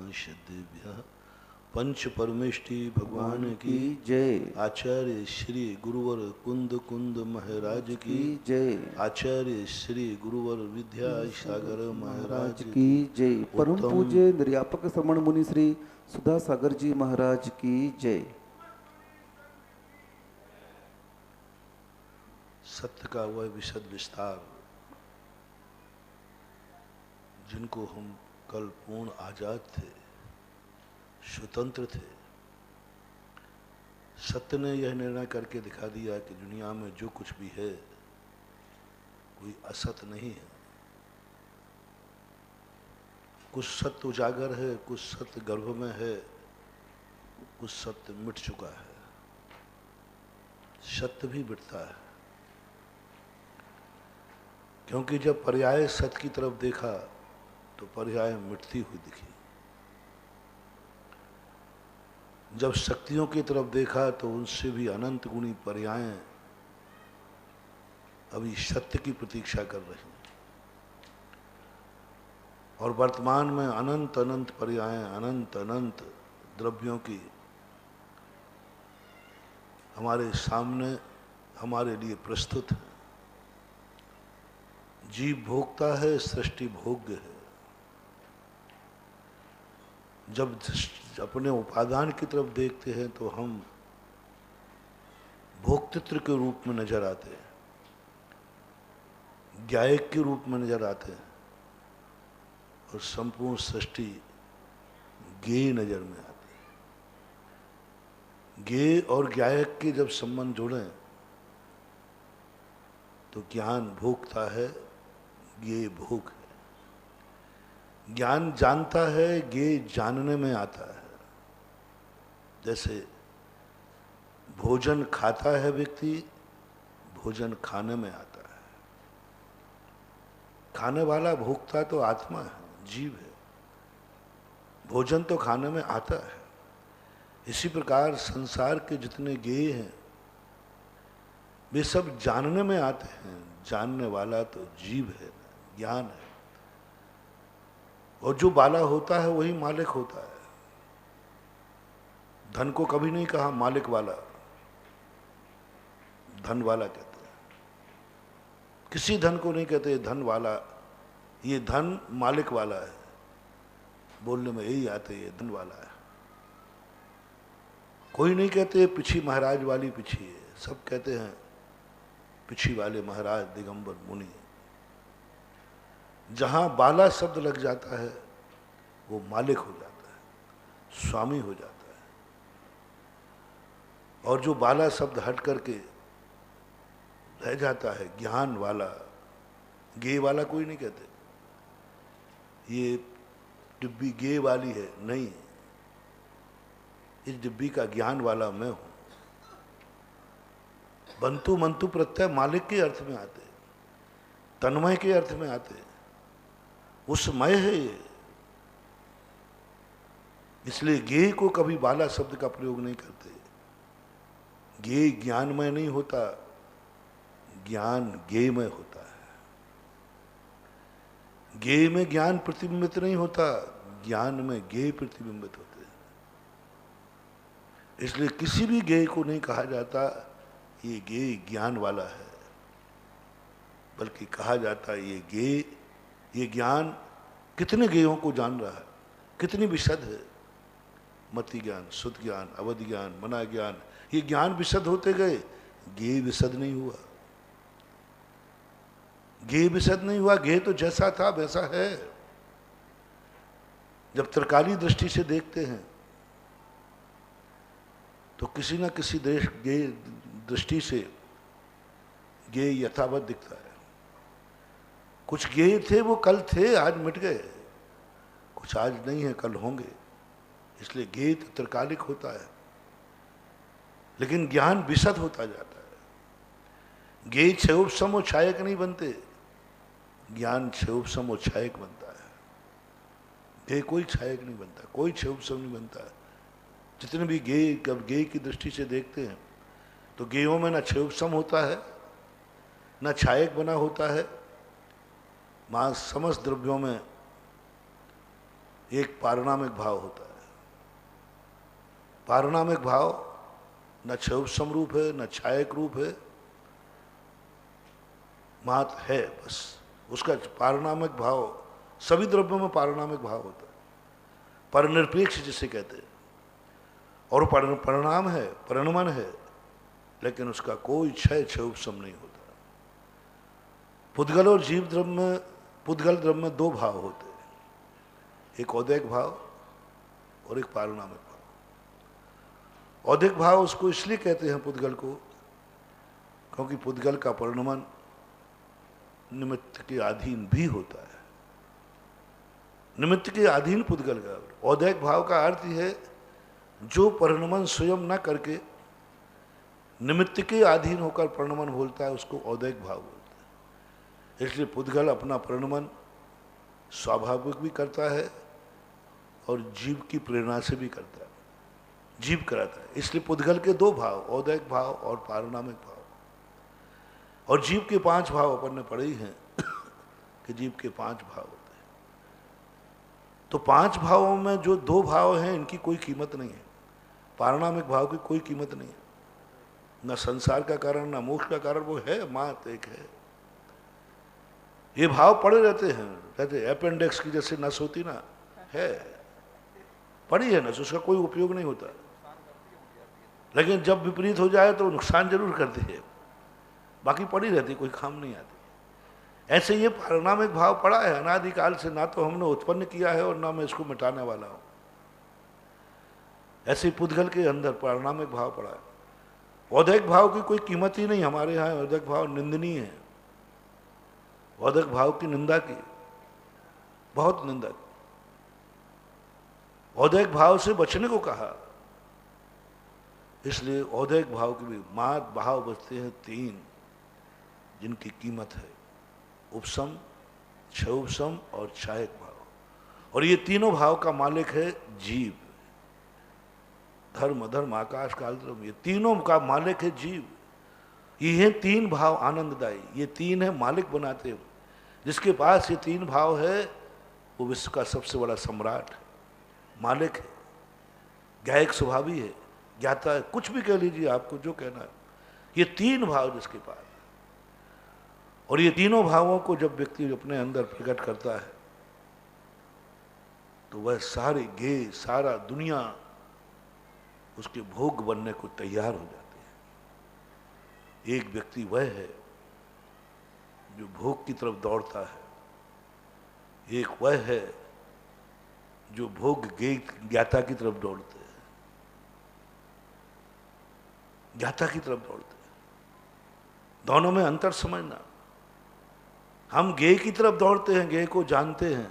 अंश देव्य पंच परमेष्टि भगवान की जय। आचार्य श्री गुरुवर कुंद कुंद महाराज की जय। आचार्य श्री गुरुवर विद्या सागर महाराज की जय। परम उत्तम पूज्य निर्यापक श्रमण मुनि श्री सुधा सागर जी महाराज की जय। सत्य का वह विशद विस्तार जिनको हम कल पूर्ण आजाद थे, स्वतंत्र थे, सत्य ने यह निर्णय करके दिखा दिया कि दुनिया में जो कुछ भी है कोई असत नहीं है। कुछ सत्य उजागर है, कुछ सत्य गर्भ में है, कुछ सत्य मिट चुका है। सत्य भी मिटता है, क्योंकि जब पर्याय सत्य की तरफ देखा तो पर्याय मिटती हुई दिखी। जब शक्तियों की तरफ देखा तो उनसे भी अनंत गुणी पर्याय अभी सत्य की प्रतीक्षा कर रही हैं। और वर्तमान में अनंत अनंत पर्याय, अनंत अनंत द्रव्यों की हमारे सामने हमारे लिए प्रस्तुत है। जीव भोगता है, सृष्टि भोग्य है। जब अपने उपादान की तरफ देखते हैं तो हम भोक्तृ के रूप में नजर आते हैं, ज्ञायक के रूप में नजर आते हैं, और संपूर्ण सृष्टि ज्ञेय नजर में आती है। ज्ञेय और ज्ञायक के जब संबंध जुड़े तो ज्ञान भोगता है, ज्ञेय भोग है। ज्ञान जानता है, ज्ञेय जानने में आता है। जैसे भोजन खाता है व्यक्ति, भोजन खाने में आता है। खाने वाला भोक्ता तो आत्मा है, जीव है। भोजन तो खाने में आता है। इसी प्रकार संसार के जितने ज्ञेय हैं वे सब जानने में आते हैं। जानने वाला तो जीव है, ज्ञान है। और जो बाला होता है वही मालिक होता है। धन को कभी नहीं कहा मालिक वाला, धन वाला कहते हैं। किसी धन को नहीं कहते धन वाला, ये धन मालिक वाला है। बोलने में यही आते, ये धन वाला है। कोई नहीं कहते पिछी महाराज वाली पिछी है, सब कहते हैं पिछी वाले महाराज दिगंबर मुनि। जहां बाला शब्द लग जाता है वो मालिक हो जाता है, स्वामी हो जाता है। और जो बाला शब्द हट करके रह जाता है, ज्ञान वाला, गे वाला कोई नहीं कहते ये डिब्बी गे वाली है, नहीं, इस डिब्बी का ज्ञान वाला मैं हूं। बंतु मंतु प्रत्यय मालिक के अर्थ में आते, तन्मय के अर्थ में आते, उसमय है ये। इसलिए ज्ञेय को कभी बाला शब्द का प्रयोग नहीं करते। ज्ञेय ज्ञानमय नहीं होता, ज्ञान ज्ञेयमय होता है। ज्ञेय में ज्ञान प्रतिबिंबित नहीं होता, ज्ञान में ज्ञेय प्रतिबिंबित होते हैं। इसलिए किसी भी ज्ञेय को नहीं कहा जाता ये ज्ञेय ज्ञान वाला है, बल्कि कहा जाता है ये ज्ञेय, ये ज्ञान कितने ज्ञेयों को जान रहा है, कितनी विशद है। मति ज्ञान, शुद्ध ज्ञान, अवधि ज्ञान, मना ज्ञान, ये ज्ञान विशद होते गए, ज्ञेय विशद नहीं हुआ। ज्ञेय विशद नहीं हुआ, ज्ञेय तो जैसा था वैसा है। जब त्रिकालीय दृष्टि से देखते हैं तो किसी न किसी देश ज्ञेय दृष्टि से ज्ञेय यथावत दिखता है। कुछ ज्ञेय थे वो कल थे, आज मिट गए। कुछ आज नहीं है, कल होंगे। इसलिए ज्ञेय तो त्रिकालिक होता है, लेकिन ज्ञान विशद होता जाता है। ज्ञेय क्षयोपम और छायक नहीं बनते, ज्ञान क्षयोपम और छायक बनता है। ज्ञेय कोई छायक नहीं बनता, कोई क्षयोपम नहीं बनता है। जितने भी ज्ञेय, कब ज्ञेय की दृष्टि से देखते हैं तो ज्ञेयों में न क्षयोपम होता है, न छायक बना होता है। समस्त द्रव्यों में एक पारिणामिक भाव होता है। पारिणामिक भाव न क्षोभसम रूप है, न छायक रूप है, मात है बस। उसका पारिणामिक भाव, सभी द्रव्यों में पारिणामिक भाव होता है, परनिरपेक्ष जिसे कहते हैं। और परिणाम है, परिणमन है, लेकिन उसका कोई क्षय क्षोभसम नहीं होता। पुद्गल और जीव द्रव्य में, पुद्गल द्रव्य में दो भाव होते हैं, एक औदैक भाव और एक पारिणामिक भाव। औदैक भाव उसको इसलिए कहते हैं पुद्गल को, क्योंकि पुद्गल का परिणमन निमित्त के अधीन भी होता है। निमित्त के अधीन पुद्गल का औदैक भाव का अर्थ है जो परिणमन स्वयं न करके निमित्त के अधीन होकर परिणमन बोलता है, उसको औदैक भाव बोलते हैं। इसलिए पुद्गल अपना परिणमन स्वाभाविक भी करता है और जीव की प्रेरणा से भी करता है, जीव कराता है। इसलिए पुद्गल के दो भाव, औदैक भाव और पारिणामिक भाव। और जीव के 5 भाव अपन ने पढ़े ही हैं कि जीव के 5 भाव होते हैं। तो 5 भावों में जो 2 भाव हैं, इनकी कोई कीमत नहीं है। पारिणामिक भाव की कोई कीमत नहीं है, न संसार का कारण न मोक्ष का कारण, वो है मात एक है। ये भाव पड़े रहते हैं, कहते अपेंडिक्स की जैसे नस होती ना, है पड़ी है नस, उसका कोई उपयोग नहीं होता, लेकिन जब विपरीत हो जाए तो नुकसान जरूर करती है, बाकी पड़ी रहती, कोई काम नहीं आती। ऐसे ये पारिणामिक भाव पड़ा है अनादिकाल से, ना तो हमने उत्पन्न किया है और ना मैं इसको मिटाने वाला हूं। ऐसे पुद्गल के अंदर पारिणामिक भाव पड़ा है। औदैक भाव की कोई कीमत ही नहीं हमारे यहाँ। औदैक भाव निंदनीय है, औदैक भाव की निंदा की, बहुत निंदा की। औदैक भाव से बचने को कहा, इसलिए औदैक भाव के भी मात भाव बचते हैं 3, जिनकी कीमत है उपसम, क्षोभसम और क्षायक भाव। और ये तीनों भाव का मालिक है जीव। धर्म अधर्म आकाश काल द्रव्य, ये तीनों का मालिक है जीव। ये हैं 3 भाव आनंददायी, ये 3 है मालिक बनाते हुए। जिसके पास ये 3 भाव है वो विश्व का सबसे बड़ा सम्राट है, मालिक है, गायक स्वभावी है, ज्ञाता है, कुछ भी कह लीजिए आपको जो कहना है। ये 3 भाव जिसके पास, और ये तीनों भावों को जब व्यक्ति अपने अंदर प्रकट करता है तो वह सारे गे, सारा दुनिया उसके भोग बनने को तैयार हो जाते हैं। एक व्यक्ति वह है जो भोग की तरफ दौड़ता है, एक वह है जो भोग ज्ञाता की तरफ दौड़ते हैं, ज्ञाता की तरफ दौड़ते हैं। दोनों में अंतर समझना। हम ज्ञेय की तरफ दौड़ते हैं, ज्ञेय को जानते हैं,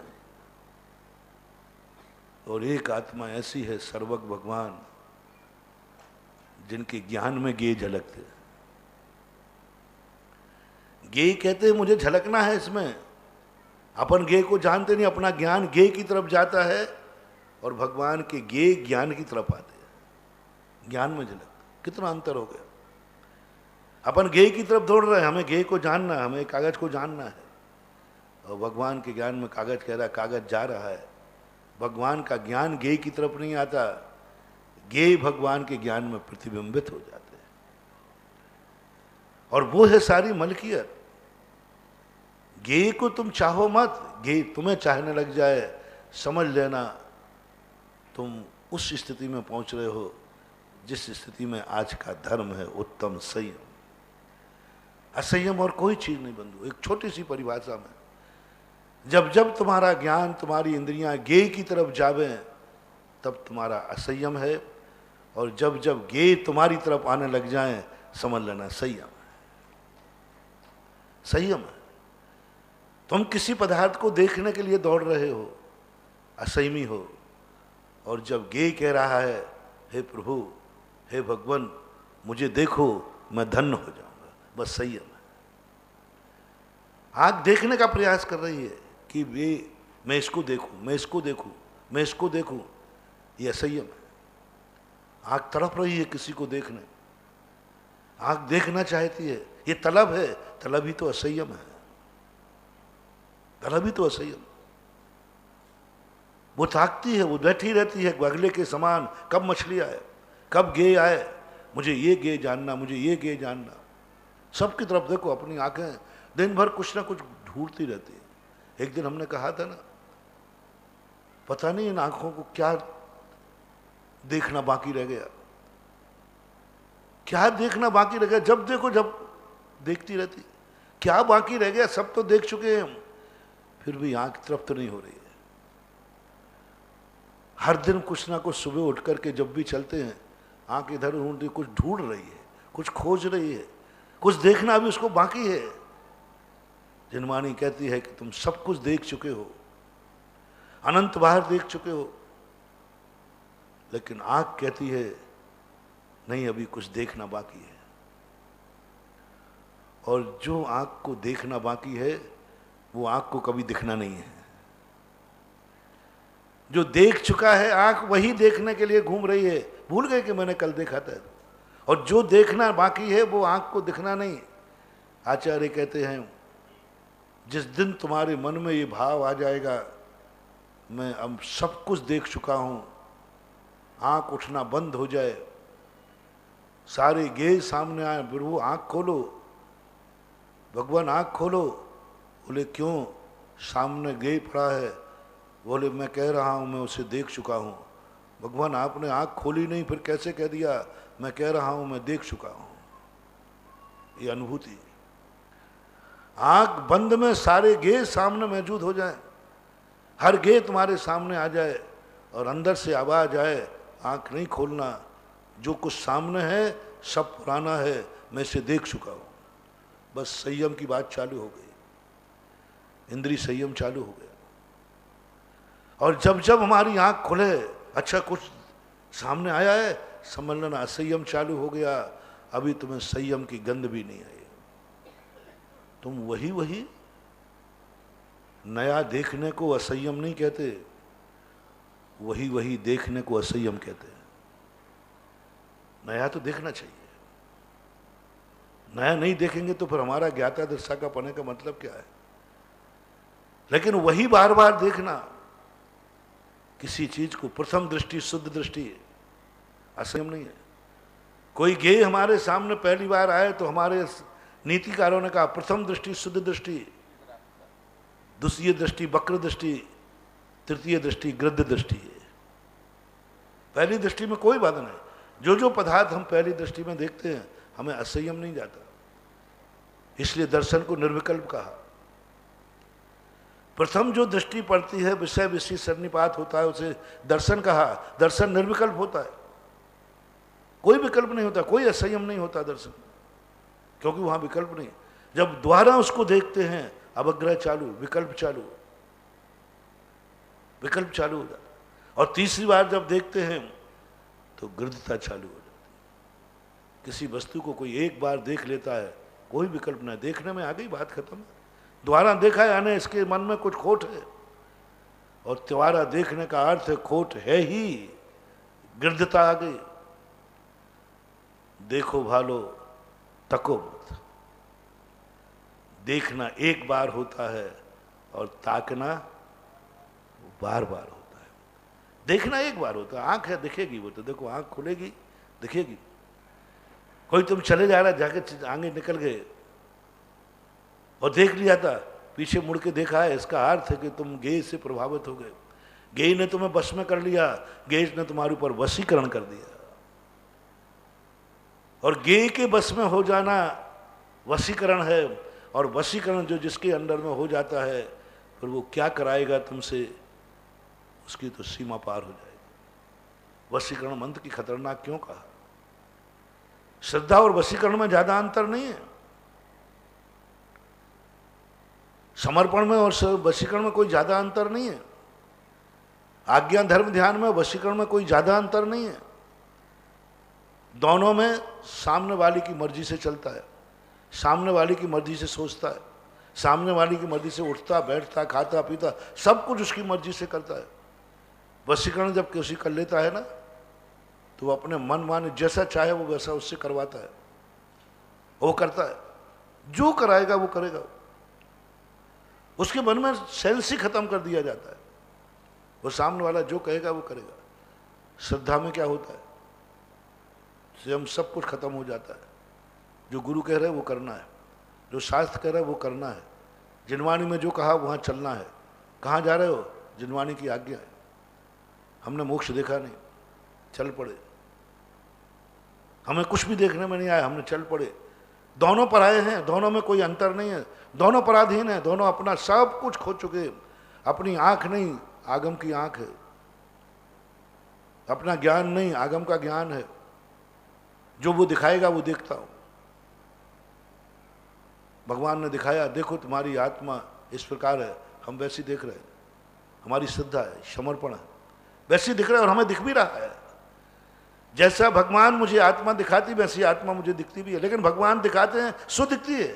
और एक आत्मा ऐसी है सर्वज्ञ भगवान जिनके ज्ञान में ज्ञेय झलकते हैं। ज्ञेय कहते हैं मुझे झलकना है इसमें। अपन ज्ञेय को जानते नहीं, अपना ज्ञान ज्ञेय की तरफ जाता है और भगवान के ज्ञेय ज्ञान की तरफ आते हैं, ज्ञान में झलकते। कितना अंतर हो गया। अपन ज्ञेय की तरफ दौड़ रहे हैं, हमें ज्ञेय को जानना है, हमें कागज को जानना है, और भगवान के ज्ञान में कागज कह रहा है, कागज जा रहा है। भगवान का ज्ञान ज्ञेय की तरफ नहीं आता, ज्ञेय भगवान के ज्ञान में प्रतिबिंबित हो जाते हैं, और वो है सारी मलकियत। ज्ञेय को तुम चाहो मत, ज्ञेय तुम्हें चाहने लग जाए, समझ लेना तुम उस स्थिति में पहुंच रहे हो जिस स्थिति में आज का धर्म है, उत्तम संयम। असंयम और कोई चीज नहीं बंधु। एक छोटी सी परिभाषा में, जब जब तुम्हारा ज्ञान, तुम्हारी इंद्रियां ज्ञेय की तरफ जावे, तब तुम्हारा असंयम है, और जब जब ज्ञेय तुम्हारी तरफ आने लग जाएं, समझ लेना संयम है। संयम है। तुम किसी पदार्थ को देखने के लिए दौड़ रहे हो, असंयमी हो, और जब ज्ञेय कह रहा है हे प्रभु, हे भगवान, मुझे देखो, मैं धन्य हो जाऊंगा, बस संयम है। आंख देखने का प्रयास कर रही है कि मैं इसको देखूं, मैं इसको देखूं, मैं इसको देखूं, यह असंयम है। आंख तड़प रही है किसी को देखने, आंख देखना चाहती है, ये तलब है, तलब ही तो असंयम है, तलब ही तो असंयम। वो ताकती है, वो बैठी रहती है बगले के समान, कब मछली आए, कब गे आए, मुझे ये गे जानना, मुझे ये गे जानना। सबकी तरफ देखो, अपनी आंखें दिन भर कुछ ना कुछ ढूंढती रहती है। एक दिन हमने कहा था ना, पता नहीं इन आंखों को क्या देखना बाकी रह गया, क्या देखना बाकी रह गया। जब देखो जब देखती रहती, क्या बाकी रह गया, सब तो देख चुके हैं हम, फिर भी आंख तृप्त नहीं हो रही है। हर दिन कुछ ना कुछ सुबह उठ करके जब भी चलते हैं, आंख इधर ढूंढती, कुछ ढूंढ रही है, कुछ खोज रही है, कुछ देखना अभी उसको बाकी है। जिनवाणी कहती है कि तुम सब कुछ देख चुके हो, अनंत बाहर देख चुके हो, लेकिन आंख कहती है नहीं, अभी कुछ देखना बाकी है। और जो आंख को देखना बाकी है, वो आंख को कभी दिखना नहीं है। जो देख चुका है आंख, वही देखने के लिए घूम रही है, भूल गए कि मैंने कल देखा था। और जो देखना बाकी है, वो आंख को दिखना नहीं। आचार्य कहते हैं, जिस दिन तुम्हारे मन में ये भाव आ जाएगा, मैं अब सब कुछ देख चुका हूं, आंख उठना बंद हो जाए, सारे गेज सामने आए, प्रभु आंख खोलो, भगवान आंख खोलो। बोले क्यों, सामने गेज पड़ा है। बोले मैं कह रहा हूं मैं उसे देख चुका हूं। भगवान आपने आंख खोली नहीं, फिर कैसे कह दिया मैं कह रहा हूं मैं देख चुका हूं। ये अनुभूति, आंख बंद में सारे गेज सामने मौजूद हो जाए, हर गेज तुम्हारे सामने आ जाए और अंदर से आवाज आए, आंख नहीं खोलना, जो कुछ सामने है सब पुराना है, मैं इसे देख चुका हूं। बस संयम की बात चालू हो गई, इंद्रिय संयम चालू हो गया। और जब जब हमारी आंख खुले, अच्छा कुछ सामने आया है, समझ लेना असंयम चालू हो गया। अभी तुम्हें संयम की गंध भी नहीं आई, तुम वही वही। नया देखने को असंयम नहीं कहते, वही वही देखने को असंयम कहते हैं। नया तो देखना चाहिए, नया नहीं देखेंगे तो फिर हमारा ज्ञाता दृष्टा का पने का मतलब क्या है। लेकिन वही बार बार देखना, किसी चीज को प्रथम दृष्टि शुद्ध दृष्टि, असंयम नहीं है। कोई गेय हमारे सामने पहली बार आए तो हमारे नीतिकारों ने कहा प्रथम दृष्टि शुद्ध दृष्टि, द्वितीय दृष्टि वक्र दृष्टि, तृतीय दृष्टि गृध्र दृष्टि है। पहली दृष्टि में कोई बाधा नहीं, जो जो पदार्थ हम पहली दृष्टि में देखते हैं हमें असंयम नहीं जाता, इसलिए दर्शन को निर्विकल्प कहा। प्रथम जो दृष्टि पड़ती है, विषय विषय सन्निपात होता है, उसे दर्शन कहा। दर्शन निर्विकल्प होता है, कोई विकल्प नहीं होता, कोई असंयम नहीं होता दर्शन, क्योंकि वहां विकल्प नहीं। जब दोबारा उसको देखते हैं, अवग्रह चालू, विकल्प चालू, विकल्प चालू हो जाता। और तीसरी बार जब देखते हैं तो गृद्धता चालू हो जाती। किसी वस्तु को कोई एक बार देख लेता है, कोई विकल्प नहीं, देखने में आ गई, बात खत्म। दोबारा देखा है यानी इसके मन में कुछ खोट है, और दोबारा देखने का अर्थ है खोट है ही, गृद्धता आ गई। देखो भालो तको मत, देखना एक बार होता है और ताकना बार बार होता है। देखना एक बार होता है, आंख है दिखेगी, वो तो देखो आंख खुलेगी दिखेगी। कोई तुम चले जा रहा, जाके आगे निकल गए और देख लिया था, पीछे मुड़ के देखा है, इसका अर्थ है कि तुम गेय से प्रभावित हो गए, गेय ने तुम्हें बस में कर लिया, गेय ने तुम्हारे ऊपर वशीकरण कर दिया। और गेय के बस में हो जाना वशीकरण है, और वशीकरण जो जिसके अंडर में हो जाता है, फिर वो क्या कराएगा तुमसे, उसकी तो सीमा पार हो जाएगी। वशीकरण मंत्र की खतरनाक क्यों कहा? श्रद्धा और वशीकरण में ज्यादा अंतर नहीं है, समर्पण में और वशीकरण में कोई ज्यादा अंतर नहीं है, आज्ञा धर्म ध्यान में वशीकरण में कोई ज्यादा अंतर नहीं है। दोनों में सामने वाली की मर्जी से चलता है, सामने वाली की मर्जी से सोचता है, सामने वाली की मर्जी से उठता बैठता खाता पीता, सब कुछ उसकी मर्जी से करता है। वशीकरण जब किसी कर लेता है ना, तो वो अपने मन माने जैसा चाहे वो वैसा उससे करवाता है, वो करता है, जो कराएगा वो करेगा, उसके मन में सेंस ही खत्म कर दिया जाता है। वो सामने वाला जो कहेगा वो करेगा। श्रद्धा में क्या होता है, स्वयं सब कुछ खत्म हो जाता है। जो गुरु कह रहे हैं वो करना है, जो शास्त्र कह रहा है वो करना है, जिनवाणी में जो कहा वहाँ चलना है। कहाँ जा रहे हो, जिनवाणी की आज्ञा है। हमने मोक्ष देखा नहीं, चल पड़े। हमें कुछ भी देखने में नहीं आया, हमने चल पड़े। दोनों पर आए हैं, दोनों में कोई अंतर नहीं है, दोनों पराधीन है, दोनों अपना सब कुछ खो चुके। अपनी आंख नहीं, आगम की आंख है। अपना ज्ञान नहीं, आगम का ज्ञान है। जो वो दिखाएगा वो देखता हूं। भगवान ने दिखाया, देखो तुम्हारी आत्मा इस प्रकार है, हम वैसी देख रहे हैं। हमारी श्रद्धा है, समर्पण है, वैसी दिख रहा है और हमें दिख भी रहा है। जैसा भगवान मुझे आत्मा दिखाती वैसी आत्मा मुझे दिखती भी है, लेकिन भगवान दिखाते हैं सो दिखती है।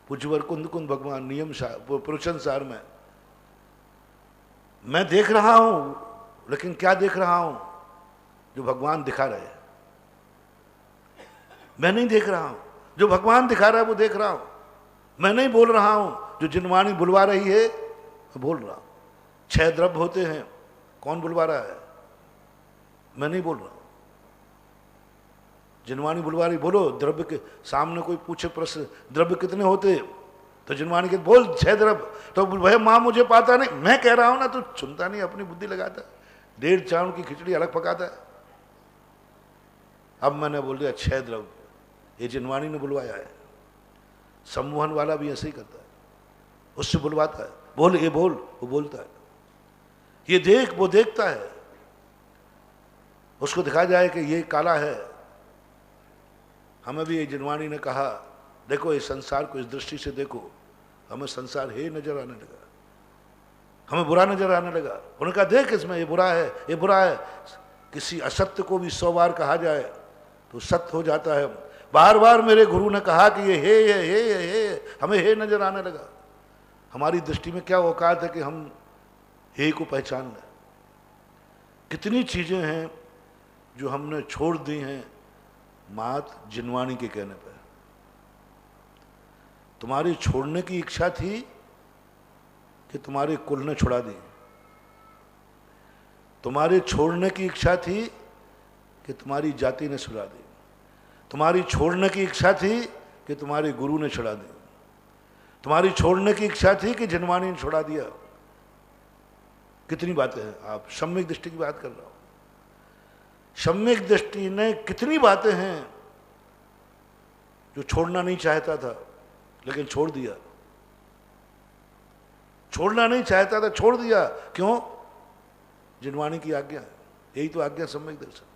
पुजवर कुंद कुंद भगवान नियम पुरुषन सार में मैं देख रहा हूं, लेकिन क्या देख रहा हूं, जो भगवान दिखा रहे हैं। मैं नहीं देख रहा हूं, जो भगवान दिखा रहा है वो देख रहा हूं। मैं नहीं बोल रहा हूं, जो जिनवाणी बुलवा रही है मैं बोल रहा हूं। 6 द्रव्य होते हैं, कौन बुलवा रहा है, मैं नहीं बोल रहा हूं। जिनवाणी बुलवा रही, बोलो द्रव्य के सामने कोई पूछे प्रश्न, द्रव्य कितने होते, तो जिनवाणी के बोल 6 द्रव्य। तो वह माँ मुझे पाता नहीं, मैं कह रहा हूं ना, तो सुनता नहीं, अपनी बुद्धि लगाता, 1.5 चावल की खिचड़ी अलग पकाता है। अब मैंने बोल दिया 6 द्रव्य, ये जिनवाणी ने बुलवाया है। सम्मोहन वाला भी ऐसे ही करता है, उससे बुलवाता है, बोल ये बोल, वो बोलता है। ये देख, वो देखता है। उसको दिखा जाए कि ये काला है। हमें भी ये जिनवाणी ने कहा, देखो इस संसार को इस दृष्टि से देखो। हमें संसार हे नजर आने लगा, हमें बुरा नजर आने लगा। उन्होंने कहा देख इसमें ये बुरा है, ये बुरा है। किसी असत्य को भी 100 बार कहा जाए तो सत्य हो जाता है। बार बार मेरे गुरु ने कहा कि ये हे ये हे ये हे, हमें हे नजर आने लगा। हमारी दृष्टि में क्या औकात है कि हम हे को पहचान लें। कितनी चीजें हैं जो हमने छोड़ दी हैं मात जिनवाणी के कहने पर। तुम्हारी छोड़ने की इच्छा थी कि तुम्हारे कुल ने छुड़ा दी। तुम्हारे छोड़ने की इच्छा थी कि तुम्हारी जाति ने छुड़ा दी। तुम्हारी छोड़ने की इच्छा थी कि तुम्हारे गुरु ने छुड़ा दी। तुम्हारी छोड़ने की इच्छा थी कि जिनवाणी ने छुड़ा दिया। कितनी बातें हैं। आप सम्यक दृष्टि की बात कर रहा हूं। सम्यक दृष्टि ने कितनी बातें हैं जो छोड़ना नहीं चाहता था लेकिन छोड़ दिया। छोड़ना नहीं चाहता था, छोड़ दिया। क्यों? जिनवाणी की आज्ञा है। यही तो आज्ञा सम्यक दर्शन,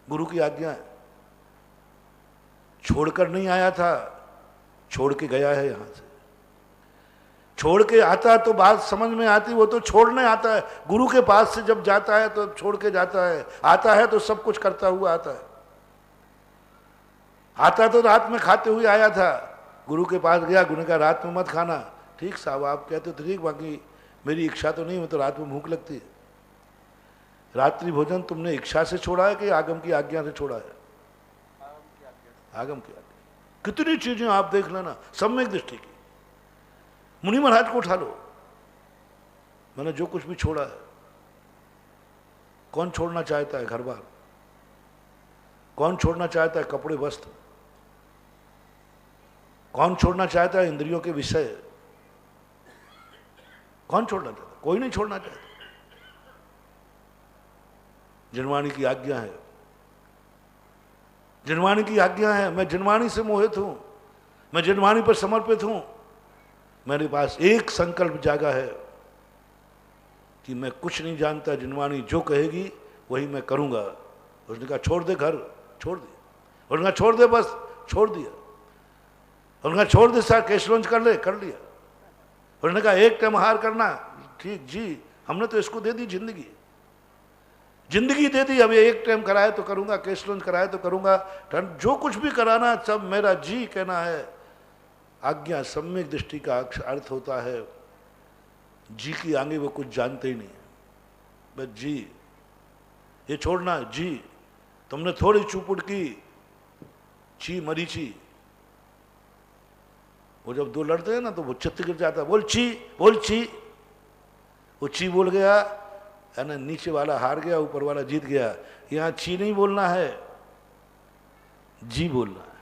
गुरु की आज्ञा है। छोड़कर नहीं आया था, छोड़ के गया है। यहां से छोड़ के आता तो बात समझ में आती, वो तो छोड़ने आता है। गुरु के पास से जब जाता है तो छोड़ के जाता है। आता है तो सब कुछ करता हुआ आता है। आता तो रात में खाते हुए आया था, गुरु के पास गया, गुरु ने कहा रात में मत खाना। ठीक साहब, आप कहते तो ठीक, बाकी मेरी इच्छा तो नहीं, मैं तो रात में भूख लगती है। रात्रि भोजन तुमने इच्छा से छोड़ा है कि आगम की आज्ञा से छोड़ा है? आगम की आज्ञा। कितनी चीजें आप देख लेना सम्यक दृष्टि की। मुनि महाराज को उठा लो, मैंने जो कुछ भी छोड़ा है। कौन छोड़ना चाहता है घर बार? कौन छोड़ना चाहता है कपड़े वस्त्र? कौन छोड़ना चाहता है इंद्रियों के विषय? कौन छोड़ना चाहता? कोई नहीं छोड़ना चाहता। जिनवाणी की आज्ञा है, जिनवाणी की आज्ञा है। मैं जिनवाणी से मोहित हूं, मैं जिनवाणी पर समर्पित हूं। मेरे पास एक संकल्प जागा है कि मैं कुछ नहीं जानता, जिनवाणी जो कहेगी वही मैं करूंगा। उसने कहा छोड़ दे घर, छोड़ दिया। उसने कहा छोड़ दे, बस छोड़ दिया। उसने कहा छोड़ दे सर, कैश लॉन्च कर ले, कर लिया। उसने कहा एक टाइम आहार करना, ठीक जी, हमने तो इसको दे दी जिंदगी, जिंदगी दे दी। अब ये एक टाइम कराए तो करूंगा, कैश लॉन्च कराए तो करूंगा, जो कुछ भी कराना सब मेरा जी कहना है। आज्ञा सम्यक दृष्टि का अर्थ होता है जी की आगे वो कुछ जानते ही नहीं, बस जी। ये छोड़ना जी। तुमने थोड़ी चुपुट की, ची मरीची, वो जब दो लड़ते हैं ना तो वो चित्त गिर जाता है। बोल ची, बोल ची। वो ची बोल गया, है ना, नीचे वाला हार गया, ऊपर वाला जीत गया। यहां ची नहीं बोलना है, जी बोलना है।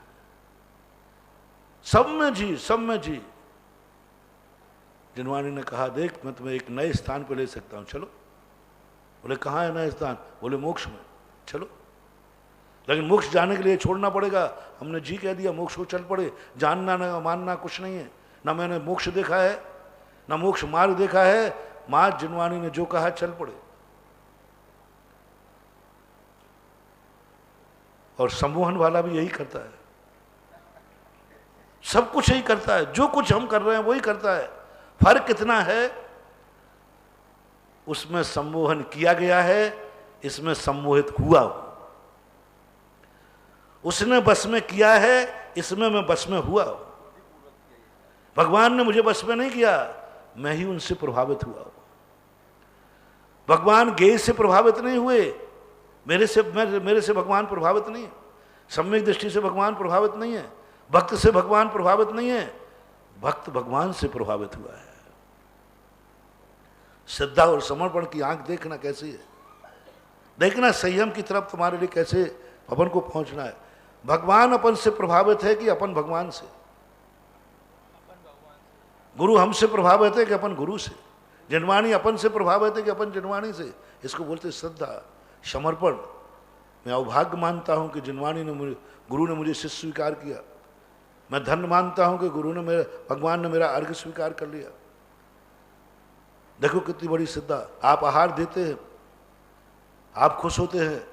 सब में जी, सब में जी। जिनवानी ने कहा, देख मैं तुम्हें एक नए स्थान पर ले सकता हूं, चलो। बोले कहाँ है नया स्थान? बोले मोक्ष में, चलो। लेकिन मोक्ष जाने के लिए छोड़ना पड़ेगा। हमने जी कह दिया, मोक्ष को चल पड़े। जानना ना मानना कुछ नहीं है। ना मैंने मोक्ष देखा है, ना मोक्ष मार्ग देखा है। मां जिनवानी ने जो कहा चल पड़े। और सम्मोहन वाला भी यही करता है, सब कुछ यही करता है। जो कुछ हम कर रहे हैं वही करता है। फर्क कितना है, उसमें सम्मोहन किया गया है, इसमें सम्मोहित हुआ हूं। उसने बस में किया है, इसमें मैं बस में हुआ हूं। भगवान ने मुझे बस में नहीं किया, मैं ही उनसे प्रभावित हुआ हूं। भगवान गेय से प्रभावित नहीं हुए, मेरे से भगवान प्रभावित नहीं है। सम्यक दृष्टि से भगवान प्रभावित नहीं है, भक्त से भगवान प्रभावित नहीं है, भक्त भगवान से प्रभावित हुआ है। श्रद्धा और समर्पण की आंख देखना कैसी है, देखना संयम की तरफ तुम्हारे लिए कैसे अपन को पहुंचना है। भगवान अपन से प्रभावित है कि अपन भगवान से? गुरु हमसे प्रभावित है कि अपन गुरु से? जिनवानी अपन से प्रभावित है कि अपन जिनवानी से? इसको बोलते श्रद्धा, समर्पण। मैं अभाग्य मानता हूं कि जिनवानी ने गुरु ने मुझे शिष्य स्वीकार किया। मैं धन्य मानता हूं कि भगवान ने मेरा अर्घ्य स्वीकार कर लिया। देखो कितनी बड़ी श्रद्धा। आप आहार देते हैं, आप खुश होते हैं।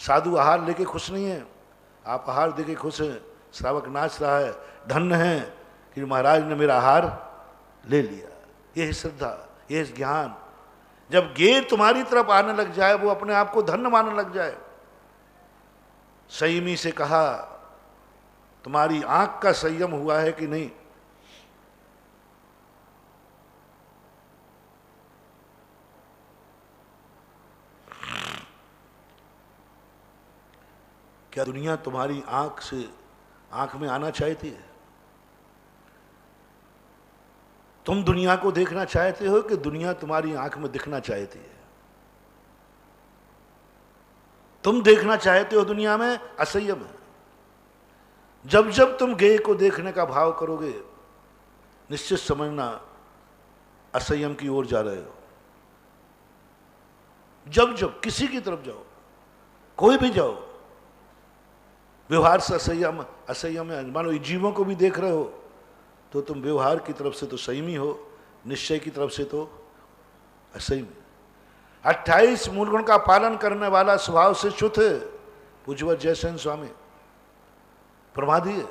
साधु आहार लेके खुश नहीं है, आप आहार देके खुश हैं। श्रावक नाच रहा है, धन्य है कि महाराज ने मेरा आहार ले लिया। यह श्रद्धा, यह ज्ञान। जब गेय तुम्हारी तरफ आने लग जाए, वो अपने आप को धन्य मानने लग जाए। संयमी से कहा, तुम्हारी आंख का संयम हुआ है कि नहीं? क्या दुनिया तुम्हारी आंख में आना चाहती है? तुम दुनिया को देखना चाहते हो कि दुनिया तुम्हारी आंख में दिखना चाहती है? तुम देखना चाहते हो दुनिया में, असंयम है। जब जब तुम गेय को देखने का भाव करोगे, निश्चित समझना असंयम की ओर जा रहे हो। जब जब किसी की तरफ जाओ, कोई भी जाओ, व्यवहार से असंयम है। मानो जीवों को भी देख रहे हो तो तुम व्यवहार की तरफ से तो संयमी हो, निश्चय की तरफ से तो असंयमी। 28 मूल गुण का पालन करने वाला स्वभाव से शुद्ध है। पूज्यवत जयसेन स्वामी प्रमादी है।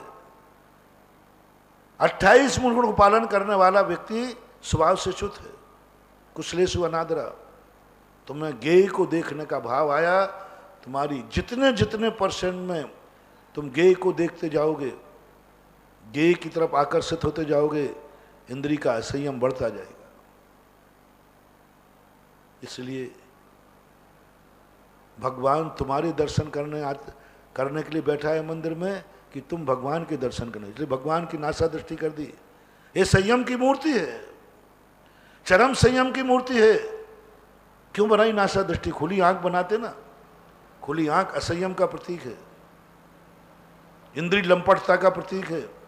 28 मूल गुण को पालन करने वाला व्यक्ति स्वभाव से शुद्ध है। कुशलेषु अनादरा। तुम्हें गेय को देखने का भाव आया, तुम्हारी जितने परसेंट में तुम गेय को देखते जाओगे, गेय की तरफ आकर्षित होते जाओगे, इंद्रिय का असंयम बढ़ता जाएगा। इसलिए भगवान तुम्हारे दर्शन करने के लिए बैठा है मंदिर में कि तुम भगवान के दर्शन करने। इसलिए भगवान की नासा दृष्टि कर दी। ये संयम की मूर्ति है, चरम संयम की मूर्ति है। क्यों बनाई नासा दृष्टि? खुली आंख बनाते ना, खुली आंख असंयम का प्रतीक है, इंद्रिय लंपटता का प्रतीक है।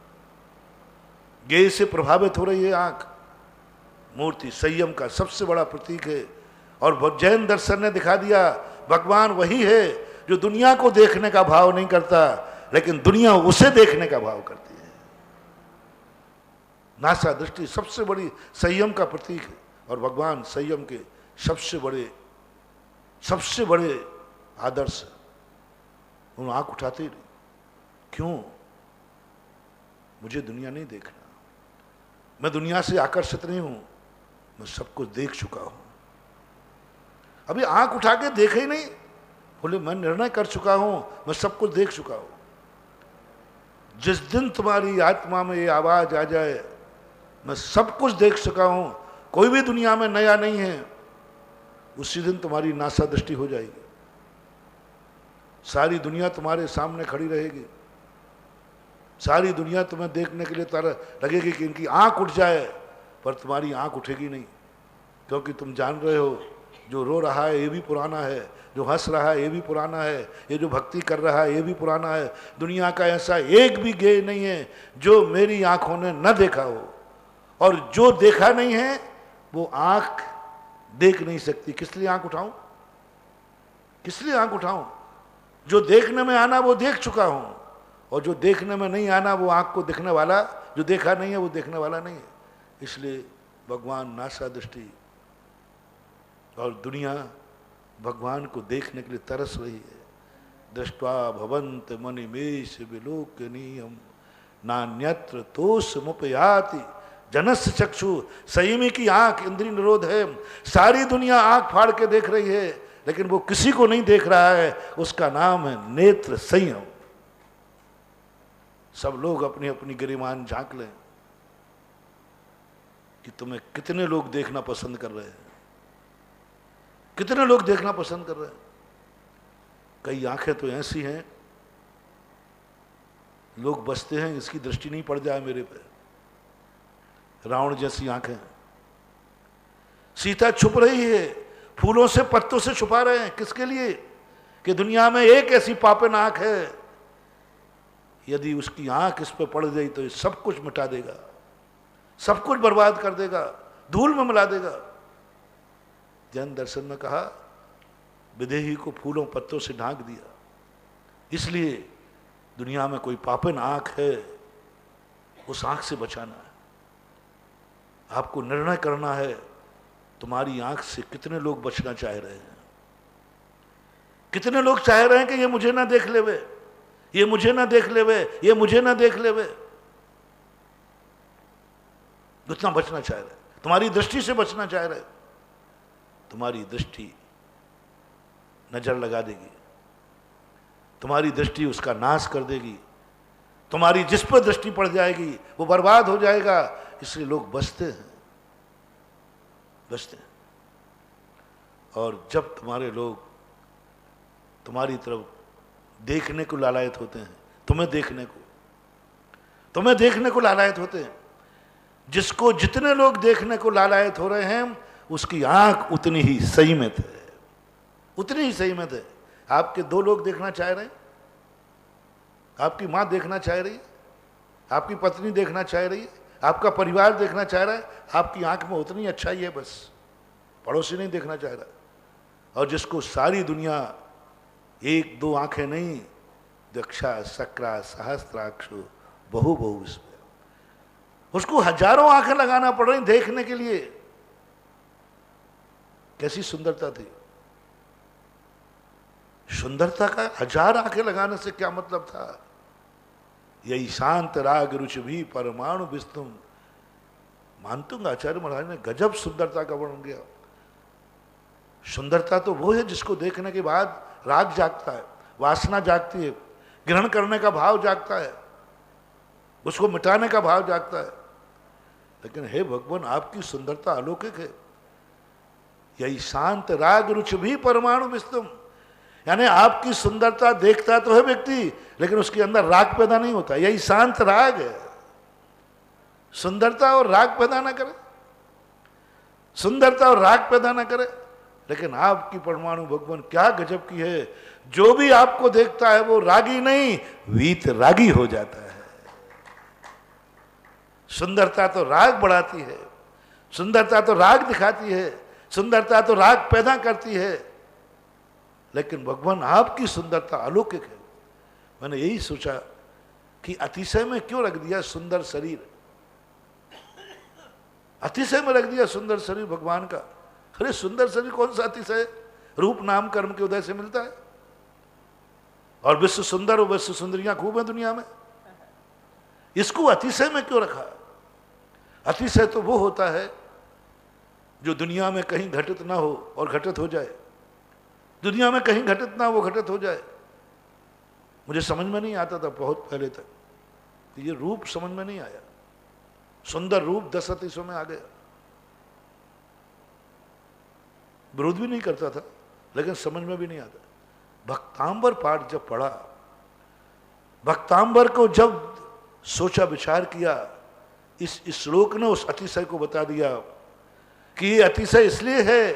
गेय से प्रभावित हो रही है आंख, मूर्ति संयम का सबसे बड़ा प्रतीक है। और जैन दर्शन ने दिखा दिया, भगवान वही है जो दुनिया को देखने का भाव नहीं करता, लेकिन दुनिया उसे देखने का भाव करती है। नासा दृष्टि सबसे बड़ी संयम का प्रतीक है। और भगवान संयम के सबसे बड़े आदर्श। उन आंख उठाते ही नहीं। क्यों? मुझे दुनिया नहीं देखना, मैं दुनिया से आकर्षित नहीं हूं, मैं सब कुछ देख चुका हूं। अभी आंख उठा के देखा ही नहीं, बोले मैं निर्णय कर चुका हूं, मैं सब कुछ देख चुका हूं। जिस दिन तुम्हारी आत्मा में ये आवाज आ जाए, मैं सब कुछ देख चुका हूं, कोई भी दुनिया में नया नहीं है, उसी दिन तुम्हारी नासा दृष्टि हो जाएगी। सारी दुनिया तुम्हारे सामने खड़ी रहेगी, सारी दुनिया तुम्हें देखने के लिए तारा लगेगी कि इनकी आंख उठ जाए, पर तुम्हारी आंख उठेगी नहीं। क्योंकि तुम जान रहे हो जो रो रहा है ये भी पुराना है, जो हंस रहा है ये भी पुराना है, ये जो भक्ति कर रहा है ये भी पुराना है। दुनिया का ऐसा एक भी गेय नहीं है जो मेरी आंखों ने न देखा हो, और जो देखा नहीं है वो आंख देख नहीं सकती। किस लिए आंख उठाऊं, किस लिए आंख उठाऊं? जो देखने में आना वो देख चुका हूं, और जो देखने में नहीं आना वो आंख को देखने वाला, जो देखा नहीं है वो देखने वाला नहीं है। इसलिए भगवान नासा दृष्टि, और दुनिया भगवान को देखने के लिए तरस रही है। दृष्ट्वा भवंत मनिमेष विलोकनीयम नान्यत्र तोष मुपयाति जनस चक्षु। संयमी की आंख इंद्रिय निरोध है, सारी दुनिया आंख फाड़ के देख रही है, लेकिन वो किसी को नहीं देख रहा है, उसका नाम है नेत्र संयम। सब लोग अपनी अपनी गरिमान झांक लें कि तुम्हें कितने लोग देखना पसंद कर रहे हैं, कितने लोग देखना पसंद कर रहे हैं। कई आंखें तो ऐसी हैं, लोग बसते हैं इसकी दृष्टि नहीं पड़ जाए मेरे पे। रावण जैसी आंखें। सीता छुप रही है, फूलों से पत्तों से छुपा रहे हैं, किसके लिए? कि दुनिया में एक ऐसी पापन आंख है, यदि उसकी आंख इस पे पड़ गई तो ये सब कुछ मिटा देगा, सब कुछ बर्बाद कर देगा, धूल में मिला देगा। जैन दर्शन में कहा विदेही को फूलों पत्तों से ढांक दिया। इसलिए दुनिया में कोई पापन आंख है, उस आंख से बचाना है। आपको निर्णय करना है तुम्हारी आंख से कितने लोग बचना चाह रहे हैं। कितने लोग चाह रहे हैं कि ये मुझे ना देख लेवे, ये मुझे ना देख लेवे, ये मुझे ना देख लेवे। कितना बचना चाह रहे, तुम्हारी दृष्टि से बचना चाह रहे। तुम्हारी दृष्टि नजर लगा देगी, तुम्हारी दृष्टि उसका नाश कर देगी। तुम्हारी जिस पर दृष्टि पड़ जाएगी वो बर्बाद हो जाएगा। इसलिए लोग बचते हैं, बचते हैं। और जब तुम्हारे लोग तुम्हारी तरफ देखने को लालायत होते हैं, तुम्हें देखने को लालायत होते हैं, जिसको जितने लोग देखने को लालायत हो रहे हैं उसकी आंख उतनी ही संयमित है, उतनी ही संयमित है। आपके दो लोग देखना चाह रहे हैं, आपकी मां देखना चाह रही है, आपकी पत्नी देखना चाह रही है, आपका परिवार देखना चाह रहा है, आपकी आंख में उतनी अच्छाई है, बस पड़ोसी नहीं देखना चाह रहा। और जिसको सारी दुनिया एक दो आंखें नहीं, दक्षा सक्रा सहस्त्राक्षु बहु बहु विस्मय, उसको हजारों आंखें लगाना पड़ रही देखने के लिए। कैसी सुंदरता थी। सुंदरता का हजार आंखें लगाने से क्या मतलब था? यही शांत राग रुचि भी परमाणु विस्तुम। मानतुंग आचार्य महाराज ने गजब सुंदरता का वर्णन किया। सुंदरता तो वो है जिसको देखने के बाद राग जागता है, वासना जागती है, ग्रहण करने का भाव जागता है, उसको मिटाने का भाव जागता है। लेकिन हे भगवान, आपकी सुंदरता अलौकिक है। यही शांत राग रुचि भी परमाणु विस्तुम, यानी आपकी सुंदरता देखता तो है व्यक्ति, लेकिन उसके अंदर राग पैदा नहीं होता। यही शांत राग है। सुंदरता और राग पैदा ना करे, सुंदरता और राग पैदा ना करे। लेकिन आपकी परमाणु भगवान क्या गजब की है, जो भी आपको देखता है वो रागी नहीं वीत रागी हो जाता है। सुंदरता तो राग बढ़ाती है, सुंदरता तो राग दिखाती है, सुंदरता तो राग पैदा करती है। लेकिन भगवान आपकी सुंदरता अलौकिक है। मैंने यही सोचा कि अतिशय में क्यों रख दिया सुंदर शरीर, अतिशय में रख दिया सुंदर शरीर भगवान का। अरे सुंदर शरीर कौन सा अतिशय? रूप नाम कर्म के उदय से मिलता है। और विश्व सुंदर और विश्व सुंदरियां खूब है दुनिया में, इसको अतिशय में क्यों रखा? अतिशय तो वो होता है जो दुनिया में कहीं घटित ना हो और घटित हो जाए, दुनिया में कहीं घटित ना हो घटित हो जाए। मुझे समझ में नहीं आता था बहुत पहले तक, ये रूप समझ में नहीं आया। सुंदर रूप 10 अतिशयों में आ गया। विरोध भी नहीं करता था, लेकिन समझ में भी नहीं आता। भक्तांबर पाठ जब पढ़ा, भक्तांबर को जब सोचा विचार किया, इस श्लोक ने उस अतिशय को बता दिया कि ये अतिशय इसलिए है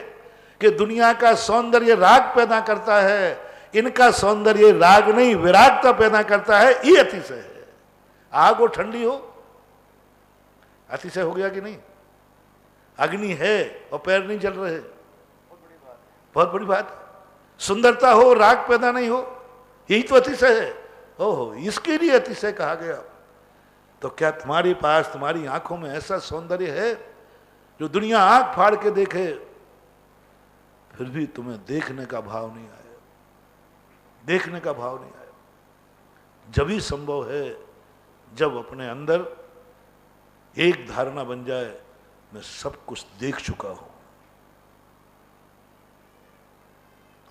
कि दुनिया का सौंदर्य राग पैदा करता है, इनका सौंदर्य राग नहीं विरागता पैदा करता है, ये अतिशय है। आग हो ठंडी हो, अतिशय हो गया कि नहीं? अग्नि है और पैर नहीं जल रहे, बहुत बड़ी बात है। सुंदरता हो, राग पैदा नहीं हो, यही तो अतिशय है। ओहो, इसके लिए अतिशय कहा गया। तो क्या तुम्हारे पास, तुम्हारी आंखों में ऐसा सौंदर्य है जो दुनिया आंख फाड़ के देखे फिर भी तुम्हें देखने का भाव नहीं आया, देखने का भाव नहीं आया? जब ही संभव है जब अपने अंदर एक धारणा बन जाए, मैं सब कुछ देख चुका हूं।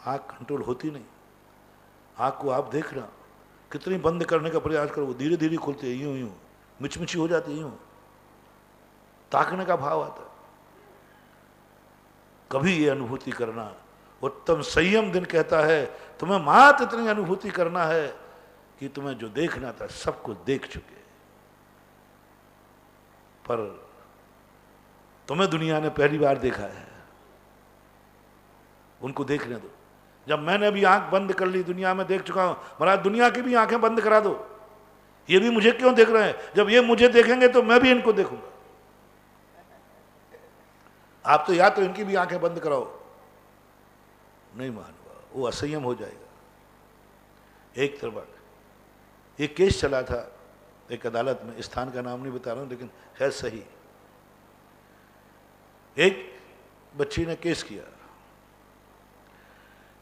आंख कंट्रोल होती नहीं। आंख को आप देखना, कितनी बंद करने का प्रयास करो, वो धीरे धीरे खुलती है, यूं यूं मिचमिची हो जाती है, यूं ताकने का भाव आता है। कभी ये अनुभूति करना, उत्तम संयम दिन कहता है तुम्हें मात्र इतनी अनुभूति करना है कि तुम्हें जो देखना था सब कुछ देख चुके, पर तुम्हें दुनिया ने पहली बार देखा है, उनको देखने दो। जब मैंने अभी आंख बंद कर ली, दुनिया में देख चुका हूं, महाराज दुनिया की भी आंखें बंद करा दो। ये भी मुझे क्यों देख रहे हैं? जब ये मुझे देखेंगे तो मैं भी इनको देखूंगा। आप तो या तो इनकी भी आंखें बंद कराओ, नहीं मानूंगा, वो असंयम हो जाएगा। एक तरफ एक केस चला था एक अदालत में, स्थान का नाम नहीं बता रहा हूं लेकिन है सही। एक बच्ची ने केस किया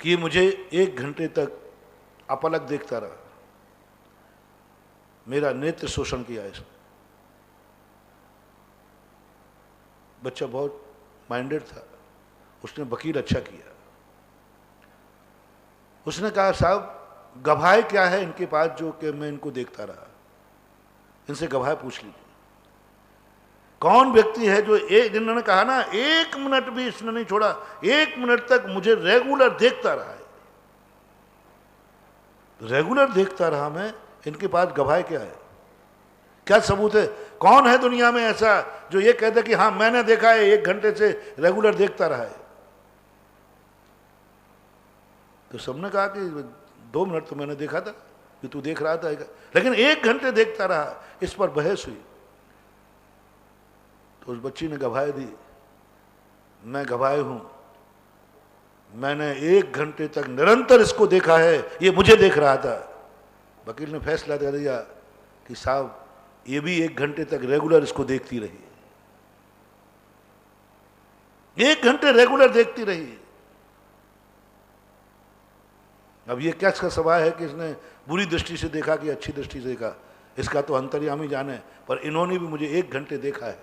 कि मुझे 1 घंटे तक अपलक देखता रहा, मेरा नेत्र शोषण किया इसने। बच्चा बहुत माइंडेड था, उसने वकील अच्छा किया। उसने कहा साहब गवाह क्या है इनके पास जो कि मैं इनको देखता रहा, इनसे गवाह पूछ लीजिए। कौन व्यक्ति है जो इन्होंने कहा ना 1 मिनट भी इसने नहीं छोड़ा, 1 मिनट तक मुझे रेगुलर देखता रहा है। रेगुलर देखता रहा मैं, इनके पास गवाह क्या है, क्या सबूत है? कौन है दुनिया में ऐसा जो ये कहता कि हाँ मैंने देखा है, 1 घंटे से रेगुलर देखता रहा है? तो सबने कहा कि 2 मिनट तो मैंने देखा था कि तू देख रहा था, लेकिन 1 घंटे देखता रहा। इस पर बहस हुई तो उस बच्ची ने गवाही दी, मैं गवाह हूं, मैंने 1 घंटे तक निरंतर इसको देखा है, ये मुझे देख रहा था। वकील ने फैसला दे दिया कि साहब ये भी 1 घंटे तक रेगुलर इसको देखती रही, 1 घंटे रेगुलर देखती रही। अब ये क्या इसका सवाल है कि इसने बुरी दृष्टि से देखा कि अच्छी दृष्टि से देखा, इसका तो अंतर्यामी जाने, पर इन्होंने भी मुझे 1 घंटे देखा है,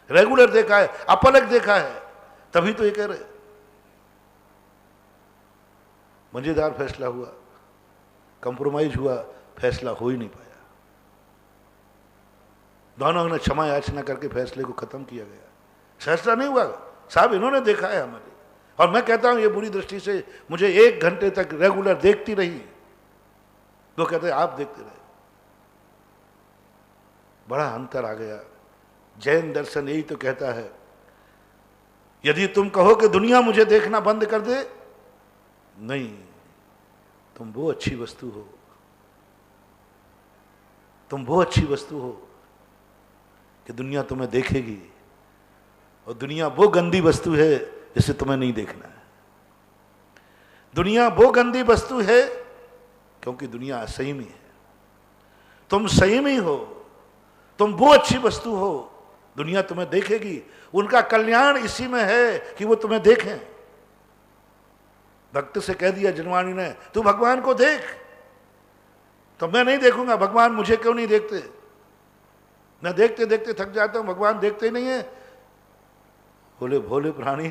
रेगुलर देखा है, अपलक देखा है, तभी तो ये कह रहे। मजेदार फैसला हुआ, कंप्रोमाइज हुआ, फैसला हो ही नहीं पाया। दोनों ने क्षमा याचना करके फैसले को खत्म किया गया। फैसला नहीं हुआ, साहब इन्होंने देखा है हमारे, और मैं कहता हूं ये बुरी दृष्टि से मुझे 1 घंटे तक रेगुलर देखती रही, वो कहते आप देखते रहे। बड़ा अंतर आ गया। जैन दर्शन यही तो कहता है, यदि तुम कहो कि दुनिया मुझे देखना बंद कर दे, नहीं, तुम वो अच्छी वस्तु हो, तुम वो अच्छी वस्तु हो कि दुनिया तुम्हें देखेगी, और दुनिया वो गंदी वस्तु है जिसे तुम्हें नहीं देखना है। दुनिया वो गंदी वस्तु है क्योंकि दुनिया असंयमी है, तुम संयमी हो, तुम वो अच्छी वस्तु हो, दुनिया तुम्हें देखेगी। उनका कल्याण इसी में है कि वो तुम्हें देखें। भक्त से कह दिया जनवाणी ने, तू भगवान को देख, तो मैं नहीं देखूंगा, भगवान मुझे क्यों नहीं देखते? मैं देखते देखते थक जाता हूं, भगवान देखते ही नहीं है। बोले भोले प्राणी,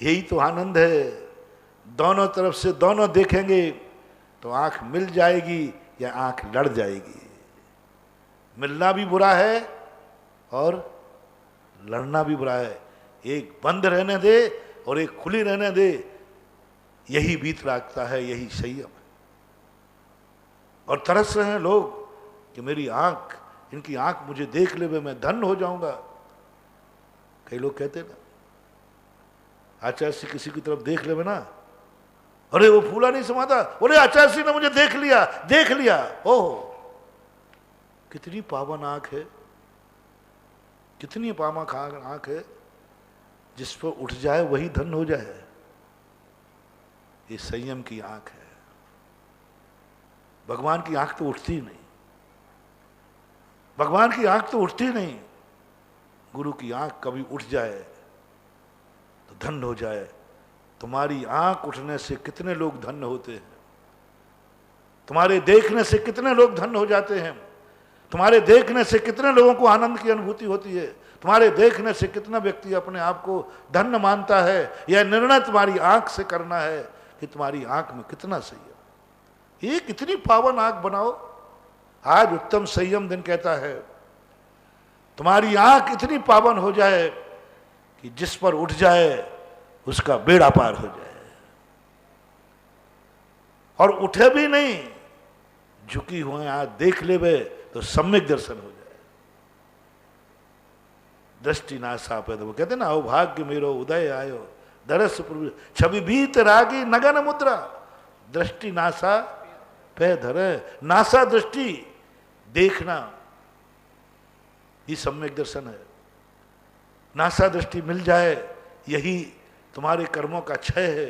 यही तो आनंद है, दोनों तरफ से दोनों देखेंगे तो आंख मिल जाएगी या आंख लड़ जाएगी। मिलना भी बुरा है और लड़ना भी बुरा है। एक बंद रहने दे और एक खुली रहने दे, यही बीत रखता है, यही संयम है। और तरस रहे हैं लोग कि मेरी आंख, इनकी आंख मुझे देख ले, मैं धन्य हो जाऊंगा। कई लोग कहते ना, आचार्य श्री किसी की तरफ देख ले ना, अरे वो फूला नहीं समाता, बोले आचार्य श्री ने मुझे देख लिया, देख लिया। ओह, कितनी पावन आंख है, कितनी पावन आंख है, जिस पर उठ जाए वही धन हो जाए। ये संयम की आंख है। भगवान की आंख तो उठती ही नहीं, भगवान की आंख तो उठती नहीं। गुरु की आंख कभी उठ जाए तो धन्य हो जाए। तुम्हारी आंख उठने से कितने लोग धन्य होते हैं, तुम्हारे देखने से कितने लोग धन्य हो जाते हैं, तुम्हारे देखने से कितने लोगों को आनंद की अनुभूति होती है, तुम्हारे देखने से कितना व्यक्ति अपने आप को धन्य मानता है। यह निर्णय तुम्हारी आंख से करना है कि तुम्हारी आंख में कितना संयम। ये कितनी पावन आंख बनाओ। आज उत्तम संयम दिन कहता है तुम्हारी आंख इतनी पावन हो जाए कि जिस पर उठ जाए उसका बेड़ा पार हो जाए, और उठे भी नहीं, झुकी हुए आज देख ले वे तो सम्यक दर्शन हो जाए। दृष्टि नासा पे, वो कहते ना, अभाग्य मेरो उदय आयो दरस पूर्व छवि भीत रागी नगन मुद्रा, दृष्टि नासा पे धरे। नासा दृष्टि देखना ये सम्यक दर्शन है। नासा दृष्टि मिल जाए यही तुम्हारे कर्मों का क्षय है।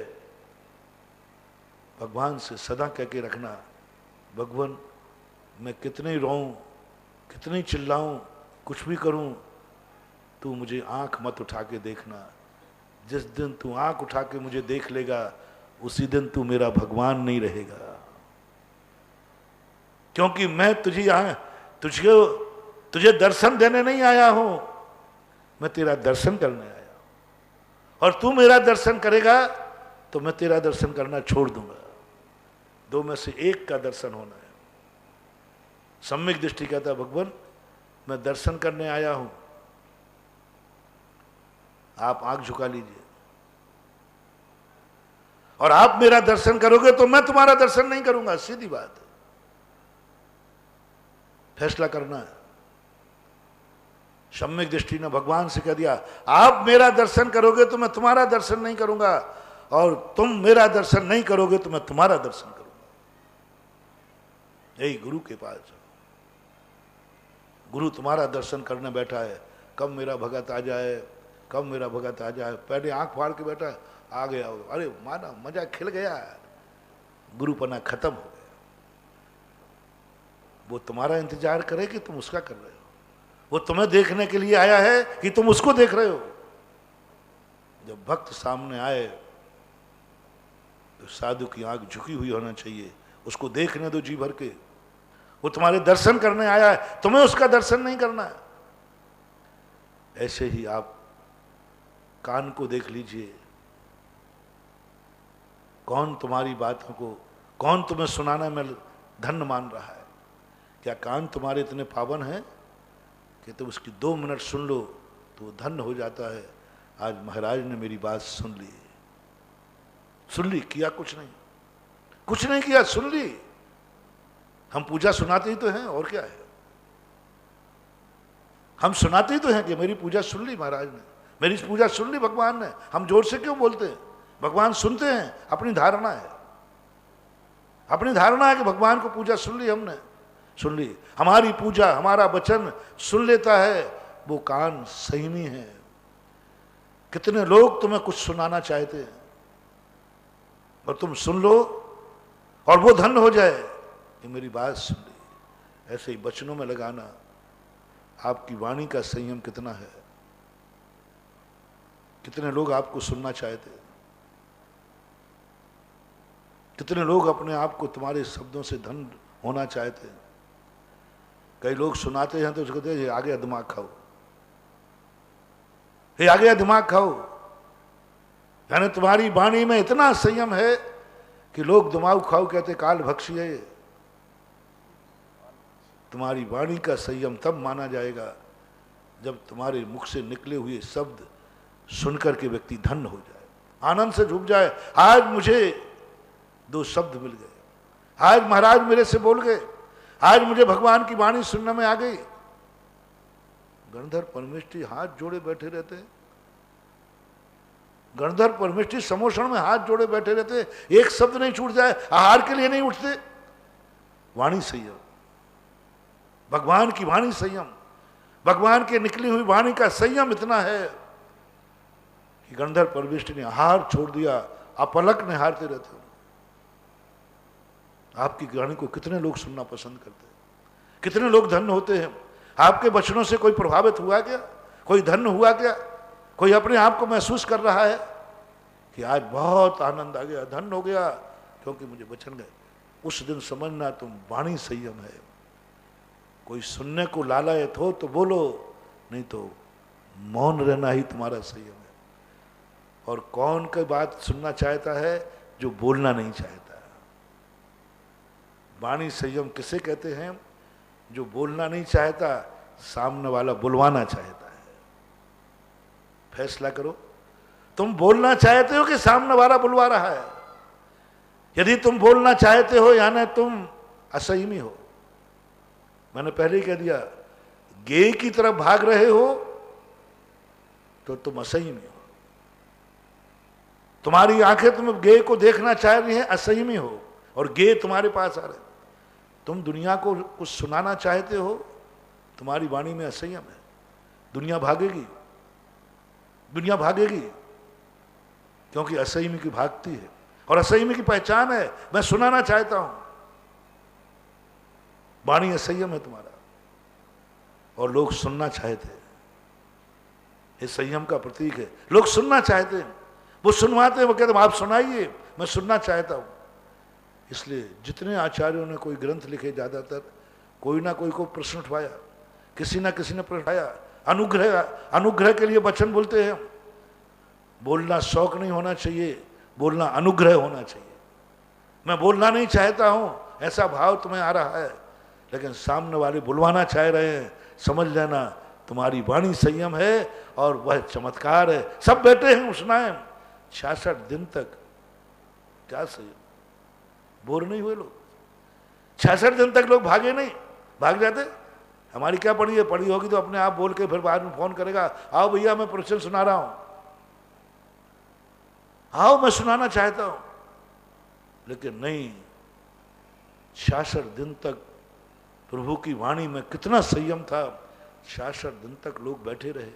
भगवान से सदा कह के रखना, भगवान मैं कितने रोऊं, कितनी चिल्लाऊं, कुछ भी करूं, तू मुझे आंख मत उठा के देखना। जिस दिन तू आंख उठा के मुझे देख लेगा उसी दिन तू मेरा भगवान नहीं रहेगा। क्योंकि मैं तुझे दर्शन देने नहीं आया हूं, मैं तेरा दर्शन करने आया हूं। और तू मेरा दर्शन करेगा तो मैं तेरा दर्शन करना छोड़ दूंगा। दो में से एक का दर्शन होना है। सम्यक दृष्टि कहता है भगवान मैं दर्शन करने आया हूं, आप आंख झुका लीजिए, और आप मेरा दर्शन करोगे तो मैं तुम्हारा दर्शन नहीं करूंगा। सीधी बात है, फैसला करना है। सम्यक दृष्टि ने भगवान से कह दिया आप मेरा दर्शन करोगे तो मैं तुम्हारा दर्शन नहीं करूंगा, और तुम मेरा दर्शन नहीं करोगे तो मैं तुम्हारा दर्शन करूंगा। यही गुरु के पास जाओ। गुरु तुम्हारा दर्शन करने बैठा है। कब मेरा भगत आ जाए, कब मेरा भगत आ जाए। पहले आंख फाड़ के बैठा है, आ गया, अरे माना मजा खिल गया, गुरुपना खत्म हो गया। वो तुम्हारा इंतजार करे कि तुम उसका कर रहे हो। वो तुम्हें देखने के लिए आया है कि तुम उसको देख रहे हो। जब भक्त सामने आए तो साधु की आंख झुकी हुई होना चाहिए, उसको देखने दो जी भर के। वो तुम्हारे दर्शन करने आया है, तुम्हें उसका दर्शन नहीं करना है। ऐसे ही आप कान को देख लीजिए, कौन तुम्हारी बातों को, कौन तुम्हें सुनाने में धन्य मान रहा है। क्या कान तुम्हारे इतने पावन हैं कि तुम उसकी 2 मिनट सुन लो तो वो धन्य हो जाता है। आज महाराज ने मेरी बात सुन ली, सुन ली, किया कुछ नहीं, कुछ नहीं किया, सुन ली। हम पूजा सुनाते ही तो हैं, और क्या है। हम सुनाते ही तो हैं कि मेरी पूजा सुन ली महाराज ने, मेरी पूजा सुन ली भगवान ने। हम जोर से क्यों बोलते हैं? भगवान सुनते हैं, अपनी धारणा है, अपनी धारणा है कि भगवान को पूजा सुन ली, हमने सुन ली। हमारी पूजा, हमारा वचन सुन लेता है वो कान संयमी है। कितने लोग तुम्हें कुछ सुनाना चाहते हैं और तुम सुन लो और वो धन्य हो जाए कि मेरी बात सुन ली। ऐसे ही वचनों में लगाना, आपकी वाणी का संयम कितना है। कितने लोग आपको सुनना चाहते हैं, कितने लोग अपने आप को तुम्हारे शब्दों से धन्य होना चाहते हैं। कई लोग सुनाते हैं तो उसको कहते हैं ये आ गया दिमाग खाओ, ये आ गया दिमाग खाओ। यानी तुम्हारी वाणी में इतना संयम है कि लोग दिमाग खाओ कहते, काल भक्षी है ये। तुम्हारी वाणी का संयम तब माना जाएगा जब तुम्हारे मुख से निकले हुए शब्द सुनकर के व्यक्ति धन्य हो जाए, आनंद से झूम जाए। आज मुझे 2 शब्द मिल गए, आज महाराज मेरे से बोल गए, आज मुझे भगवान की वाणी सुनने में आ गई। गणधर परमेष्ठी हाथ जोड़े बैठे रहते हैं। गणधर परमेष्ठी समोषण में हाथ जोड़े बैठे रहते, एक शब्द नहीं छूट जाए, आहार के लिए नहीं उठते। वाणी संयम, भगवान की वाणी संयम, भगवान के निकली हुई वाणी का संयम इतना है कि गणधर परमेष्ठी ने आहार छोड़ दिया, अपलक निहारते रहते। आपकी वाणी को कितने लोग सुनना पसंद करते हैं, कितने लोग धन्य होते हैं। आपके वचनों से कोई प्रभावित हुआ क्या, कोई धन्य हुआ क्या, कोई अपने आप को महसूस कर रहा है कि आज बहुत आनंद आ गया, धन्य हो गया क्योंकि मुझे वचन गए। उस दिन समझना तुम वाणी संयम है। कोई सुनने को लालायत हो तो बोलो, नहीं तो मौन रहना ही तुम्हारा संयम है। और कौन की बात सुनना चाहता है, जो बोलना नहीं चाहता। वाणी संयम किसे कहते हैं, जो बोलना नहीं चाहता, सामने वाला बुलवाना चाहता है। फैसला करो, तुम बोलना चाहते हो कि सामने वाला बुलवा रहा है। यदि तुम बोलना चाहते हो यानी तुम असंयमी हो। मैंने पहले ही कह दिया, गेय की तरफ भाग रहे हो तो तुम असंयमी हो। तुम्हारी आंखें तुम गेय को देखना चाह रही हैं, असंयमी हो, और गेय तुम्हारे पास आ रहे। तुम दुनिया को कुछ सुनाना चाहते हो, तुम्हारी वाणी में असंयम है। दुनिया भागेगी, दुनिया भागेगी, क्योंकि असंयमी की भागती है। और असंयमी की पहचान है, मैं सुनाना चाहता हूं। वाणी असंयम है तुम्हारा, और लोग सुनना चाहते हैं। ये संयम का प्रतीक है। लोग सुनना चाहते हैं, वो सुनवाते हैं, वो कहते हैं आप सुनाइए, मैं सुनना चाहता हूं। इसलिए जितने आचार्यों ने कोई ग्रंथ लिखे, ज्यादातर कोई ना कोई को प्रश्न उठवाया, किसी ना किसी ने प्रश्न उठाया। अनुग्रह के लिए वचन बोलते हैं। बोलना शौक नहीं होना चाहिए, बोलना अनुग्रह होना चाहिए। मैं बोलना नहीं चाहता हूं, ऐसा भाव तुम्हें आ रहा है, लेकिन सामने वाले बुलवाना चाह रहे हैं, समझ लेना तुम्हारी वाणी संयम है और वह चमत्कार है। सब बैठे हैं सुनाए 66 दिन तक, क्या संयम, बोर नहीं हुए लोग। 66 दिन तक लोग भागे नहीं, भाग जाते। हमारी क्या पड़ी है, पड़ी होगी तो अपने आप बोल के फिर बाद में फोन करेगा, आओ भैया मैं प्रवचन सुना रहा हूं, आओ मैं सुनाना चाहता हूं। लेकिन नहीं, 66 दिन तक प्रभु की वाणी में कितना संयम था। 66 दिन तक लोग बैठे रहे।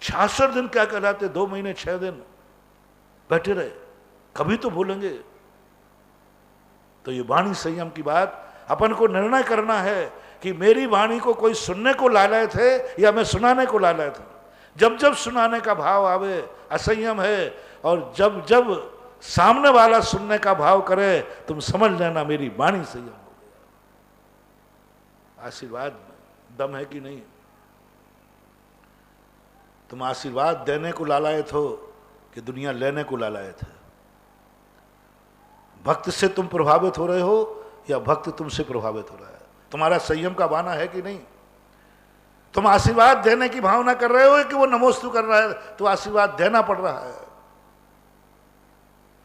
66 दिन क्या कहलाते, 2 महीने 6 दिन बैठे रहे, कभी तो बोलेंगे। तो ये वाणी संयम की बात अपन को निर्णय करना है कि मेरी वाणी को कोई सुनने को लालायत है या मैं सुनाने को लालायत हूं। जब जब सुनाने का भाव आवे, असंयम है, और जब जब सामने वाला सुनने का भाव करे, तुम समझ लेना मेरी वाणी संयम हो गया। आशीर्वाद दम है कि नहीं? तुम आशीर्वाद देने को लालायत हो कि दुनिया लेने को लालायत है? भक्त से तुम प्रभावित हो रहे हो या भक्त तुमसे प्रभावित हो रहा है? तुम्हारा संयम का बाना है कि नहीं? तुम आशीर्वाद देने की भावना कर रहे हो कि वो नमोस्तु कर रहा है तो आशीर्वाद देना पड़ रहा है?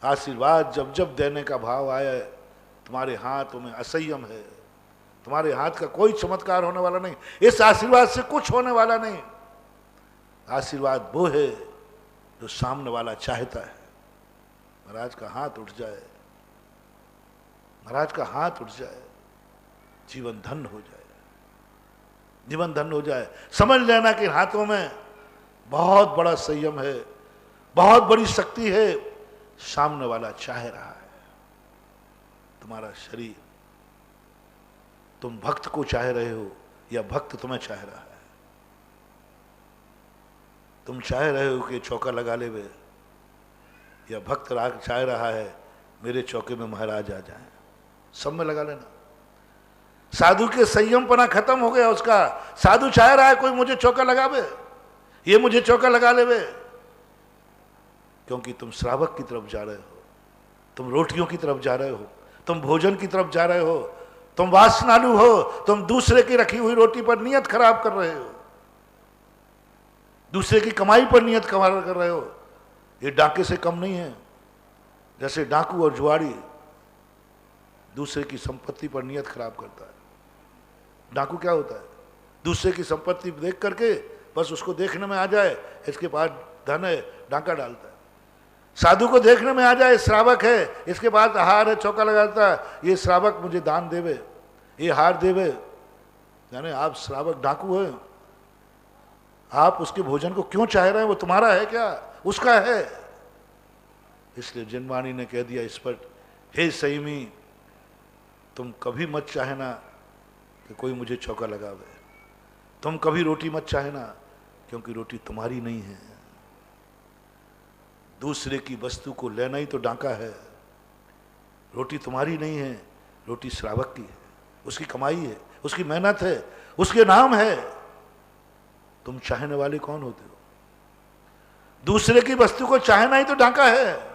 आशीर्वाद जब जब देने का भाव आया, तुम्हारे हाथों में असंयम है, तुम्हारे हाथ का कोई चमत्कार होने वाला नहीं, इस आशीर्वाद से कुछ होने वाला नहीं। आशीर्वाद वो है जो सामने वाला चाहता है। महाराज का हाथ उठ जाए, महाराज का हाथ उठ जाए, जीवन धन्य हो जाए, जीवन धन्य हो जाए। समझ लेना कि हाथों में बहुत बड़ा संयम है, बहुत बड़ी शक्ति है। सामने वाला चाह रहा है, तुम्हारा शरीर, तुम भक्त को चाह रहे हो या भक्त तुम्हें चाह रहा है? तुम चाह रहे हो कि चौका लगा ले वे, या भक्त राग चाह रहा है मेरे चौके में महाराज आ जाए? सब में लगा लेना। साधु के संयमपना खत्म हो गया उसका। साधु चाह रहा है कोई मुझे चौका लगावे, ये मुझे चौका लगा लेवे, क्योंकि तुम श्रावक की तरफ जा रहे हो, तुम रोटियों की तरफ जा रहे हो, तुम भोजन की तरफ जा रहे हो, तुम वासनालु हो, तुम दूसरे की रखी हुई रोटी पर नियत खराब कर रहे हो, दूसरे की कमाई पर नियत खराब कर रहे हो। ये डाके से कम नहीं है। जैसे डाकू और जुआरी दूसरे की संपत्ति पर नियत खराब करता है। डाकू क्या होता है? दूसरे की संपत्ति देख करके बस उसको देखने में आ जाए इसके पास धन है, डांका डालता है। साधु को देखने में आ जाए श्रावक है, इसके पास हार है, चौका लगाता है, ये श्रावक मुझे दान देवे, ये हार देवे। यानी आप श्रावक डाकू है, आप उसके भोजन को क्यों चाह रहे हैं? वो तुम्हारा है क्या? उसका है। इसलिए जिनवाणी ने कह दिया इस पर, हे संयमी, तुम कभी मत चाहना कि कोई मुझे चौका लगावे, तुम कभी रोटी मत चाहना, क्योंकि रोटी तुम्हारी नहीं है। दूसरे की वस्तु को लेना ही तो डांका है। रोटी तुम्हारी नहीं है, रोटी श्रावक की है, उसकी कमाई है, उसकी मेहनत है, उसके नाम है। तुम चाहने वाले कौन होते हो? दूसरे की वस्तु को चाहना ही तो डांका है।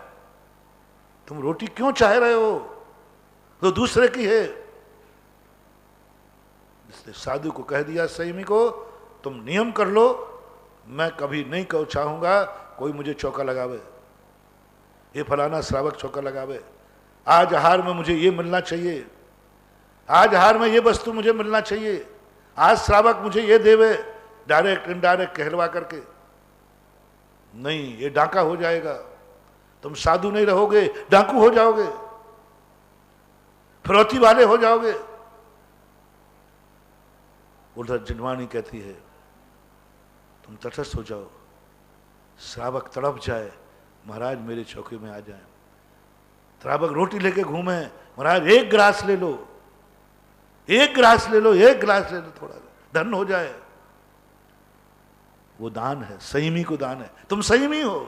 तुम रोटी क्यों चाह रहे हो? तो दूसरे की है। इसलिए साधु को कह दिया, संयमी को, तुम नियम कर लो, मैं कभी नहीं कहो चाहूंगा कोई मुझे चौका लगावे, ये फलाना श्रावक चौका लगावे। आज आहार में मुझे ये मिलना चाहिए, आज आहार में ये वस्तु मुझे मिलना चाहिए, आज श्रावक मुझे ये देवे, डायरेक्ट इनडायरेक्ट कहलवा करके। नहीं, ये डांका हो जाएगा। तुम साधु नहीं रहोगे, डाकू हो जाओगे, फिरौती वाले हो जाओगे। उधर जिनवाणी कहती है, तुम तटस्थ हो जाओ, श्रावक तड़प जाए, महाराज मेरे चौके में आ जाए। श्रावक रोटी लेके घूमे, महाराज एक गिलास ले लो, एक गिलास ले लो, एक गिलास ले लो, थोड़ा धन हो जाए। वो दान है, संयमी को दान है। तुम संयमी हो,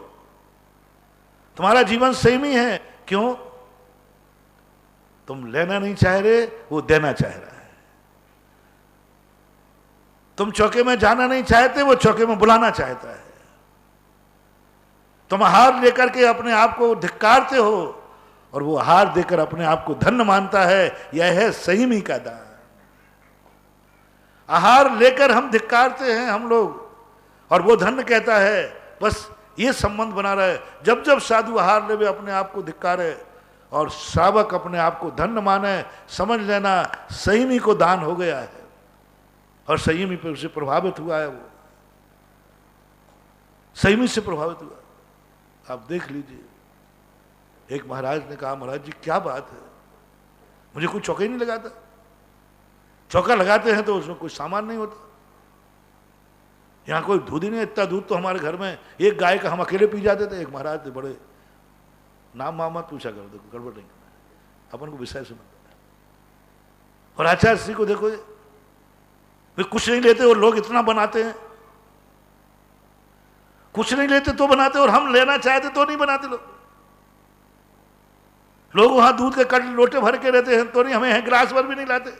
तुम्हारा जीवन संयमी है। क्यों? तुम लेना नहीं चाह रहे, वो देना चाह रहा है। तुम चौके में जाना नहीं चाहते, वो चौके में बुलाना चाहता है। तुम हार लेकर के अपने आप को धिक्कारते हो और वो हार देकर अपने आप को धन्य मानता है। यह है संयमी का दान। आहार लेकर हम धिक्कारते हैं हम लोग, और वो धन्य कहता है। बस ये संबंध बना रहे। जब जब साधु आहार लेवे अपने आप को धिक्कारे और श्रावक अपने आप को धन्य माने, समझ लेना संयमी को दान हो गया है और संयमी पे उसे प्रभावित हुआ है। वो संयमी से प्रभावित हुआ। आप देख लीजिए, एक महाराज ने कहा, महाराज जी क्या बात है, मुझे कोई चौका ही नहीं लगाता। चौका लगाते हैं तो उसमें कोई सामान नहीं होता। यहाँ कोई दूध ही नहीं, इतना दूध तो हमारे घर में एक गाय का हम अकेले पी जाते थे। एक महाराज थे बड़े, नाम वाम मत पूछा करो, देखो गड़बड़ नहीं करना, अपन को विषय से मतलब। और आचार्य श्री को देखो, वे कुछ नहीं लेते और लोग इतना बनाते हैं। कुछ नहीं लेते तो बनाते, और हम लेना चाहते तो नहीं बनाते। लोग वहां दूध के कट लोटे भर के रहते हैं तो नहीं, हमें गिलास भर भी नहीं लाते।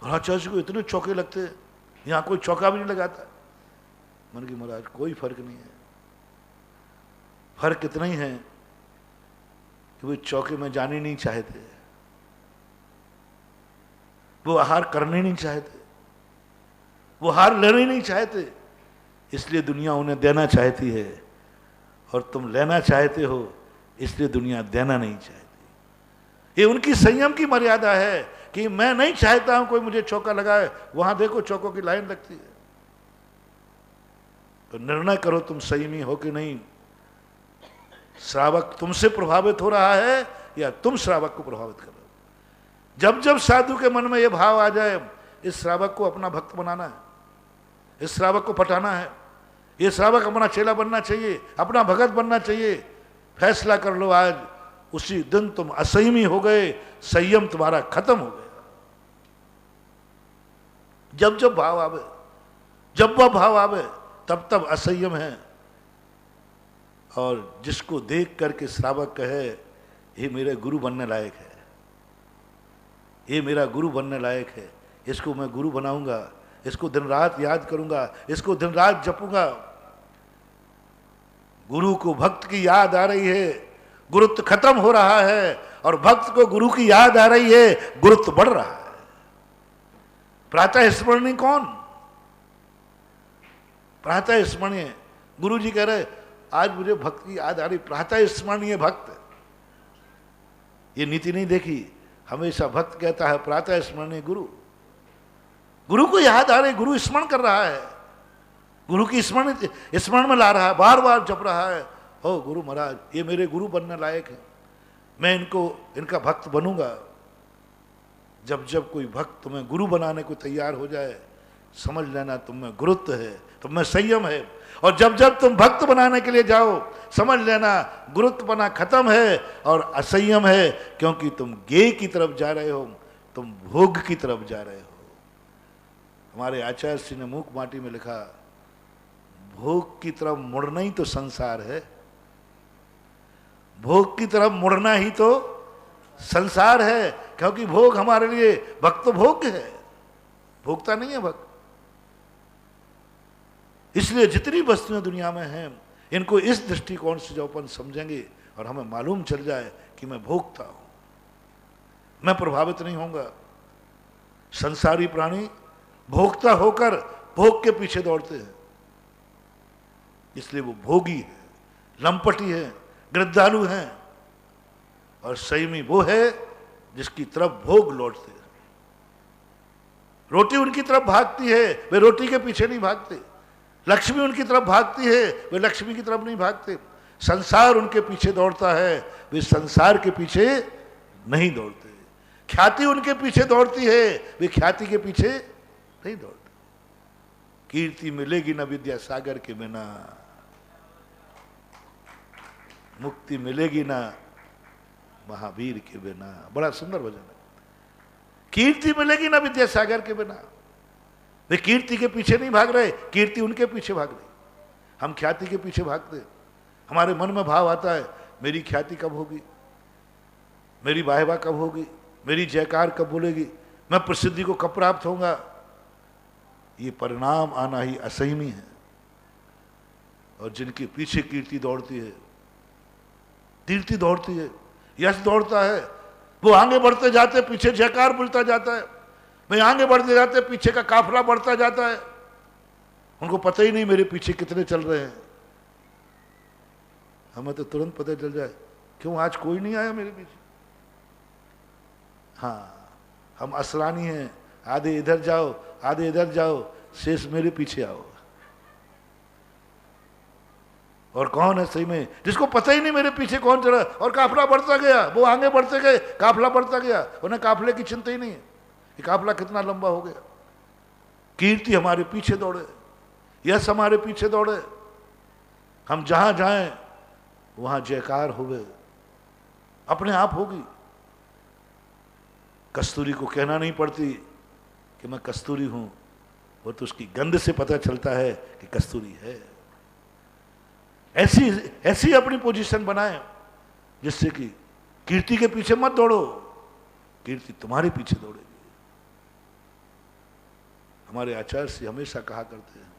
और आचार्य जी को इतने चौके लगते हैं, यहां कोई चौका भी नहीं लगाता। मन की महाराज कोई फर्क नहीं है। फर्क इतना ही है कि वो चौके में जाने नहीं चाहते, वो आहार करने नहीं चाहते, वो हार लेने नहीं चाहते। इसलिए दुनिया उन्हें देना चाहती है, और तुम लेना चाहते हो, इसलिए दुनिया देना नहीं चाहती। ये उनकी संयम की मर्यादा है कि मैं नहीं चाहता हूं कोई मुझे चौका लगाए। वहां देखो चौकों की लाइन लगती है। तो निर्णय करो तुम संयमी हो कि नहीं। श्रावक तुमसे प्रभावित हो रहा है या तुम श्रावक को प्रभावित कर रहे हो। जब जब साधु के मन में यह भाव आ जाए, इस श्रावक को अपना भक्त बनाना है, इस श्रावक को पटाना है, ये श्रावक अपना चेला बनना चाहिए, अपना भगत बनना चाहिए, फैसला कर लो आज। उसी दिन तुम असंयमी हो गए, संयम तुम्हारा खत्म हो गया। जब जब भाव आवे, जब वह भाव आवे, तब तब असंयम है। और जिसको देख करके श्रावक कहे, ये मेरे गुरु बनने लायक है, ये मेरा गुरु बनने लायक है, इसको मैं गुरु बनाऊंगा, इसको दिन रात याद करूंगा, इसको दिन रात जपूंगा। गुरु को भक्त की याद आ रही है, गुरुत्व खत्म हो रहा है, और भक्त को गुरु की याद आ रही है, गुरुत्व बढ़ रहा है। प्रातः स्मरणीय कौन? प्रातः स्मरणीय गुरु जी कह रहे, आज मुझे भक्त की याद आ रही, प्रातः स्मरणीय भक्त। ये नीति नहीं देखी, हमेशा भक्त कहता है प्रातः स्मरणीय गुरु। गुरु को याद आ रही, गुरु स्मरण कर रहा है, गुरु की स्मरण में ला रहा है, बार बार जप रहा है, ओ गुरु महाराज ये मेरे गुरु बनने लायक है, मैं इनका भक्त बनूंगा। जब जब कोई भक्त तुम्हें गुरु बनाने को तैयार हो जाए, समझ लेना तुम में गुरुत्व है, तुम में संयम है। और जब जब तुम भक्त बनाने के लिए जाओ, समझ लेना गुरुत्वपना खत्म है और असंयम है, क्योंकि तुम ज्ञेय की तरफ जा रहे हो, तुम भोग की तरफ जा रहे हो। हमारे आचार्य श्री ने मूक माटी में लिखा, भोग की तरफ मुड़ना ही तो संसार है, भोग की तरफ मुड़ना ही तो संसार है। क्योंकि भोग हमारे लिए, भक्त तो भोग्य है, भोगता नहीं है भक्त। इसलिए जितनी वस्तुएं दुनिया में हैं, इनको इस दृष्टिकोण से जो अपन समझेंगे और हमें मालूम चल जाए कि मैं भोगता हूं, मैं प्रभावित नहीं होऊंगा। संसारी प्राणी भोगता होकर भोग के पीछे दौड़ते हैं, इसलिए वो भोगी है, लंपटी है, गिरदालु हैं। और संयमी वो है जिसकी तरफ भोग लौटते हैं। रोटी उनकी तरफ भागती है, वे रोटी के पीछे नहीं भागते। लक्ष्मी उनकी तरफ भागती है, वे लक्ष्मी की तरफ नहीं भागते। संसार उनके पीछे दौड़ता है, वे संसार के पीछे नहीं दौड़ते। ख्याति उनके पीछे दौड़ती है, वे ख्याति के पीछे नहीं दौड़ते। कीर्ति मिलेगी न विद्या सागर के बिना, मुक्ति मिलेगी ना महावीर के बिना। बड़ा सुंदर भजन है। कीर्ति मिलेगी ना विद्या सागर के बिना। वे कीर्ति के पीछे नहीं भाग रहे, कीर्ति उनके पीछे भाग रही। हम ख्याति के पीछे भागते। हमारे मन में भाव आता है, मेरी ख्याति कब होगी, मेरी वाहवा कब होगी, मेरी जयकार कब बोलेगी, मैं प्रसिद्धि को कब प्राप्त होऊंगा। ये परिणाम आना ही असंयमी है। और जिनके पीछे कीर्ति दौड़ती है, कीर्ति दौड़ती है, यश दौड़ता है, वो आगे बढ़ते जाते, पीछे जयकार बोलता जाता है। मैं आगे बढ़ते जाते, पीछे का काफिला बढ़ता जाता है। उनको पता ही नहीं मेरे पीछे कितने चल रहे हैं। हमें तो तुरंत पता चल जाए, क्यों आज कोई नहीं आया मेरे पीछे। हाँ, हम असरानी हैं, आधे इधर जाओ, आधे इधर जाओ, शेष मेरे पीछे आओ। और कौन है सही में जिसको पता ही नहीं मेरे पीछे कौन चला, और काफिला बढ़ता गया, वो आगे बढ़ते गए, काफिला बढ़ता गया, उन्हें काफिले की चिंता ही नहीं है कि काफिला कितना लंबा हो गया। कीर्ति हमारे पीछे दौड़े, यश हमारे पीछे दौड़े, हम जहां जाएं वहां जयकार होवे, अपने आप होगी। कस्तूरी को कहना नहीं पड़ती कि मैं कस्तूरी हूं, वो तो उसकी गंध से पता चलता है कि कस्तूरी है। ऐसी अपनी पोजीशन बनाए जिससे कि कीर्ति के पीछे मत दौड़ो, कीर्ति तुम्हारे पीछे दौड़ेगी। हमारे आचार्य से हमेशा कहा करते हैं,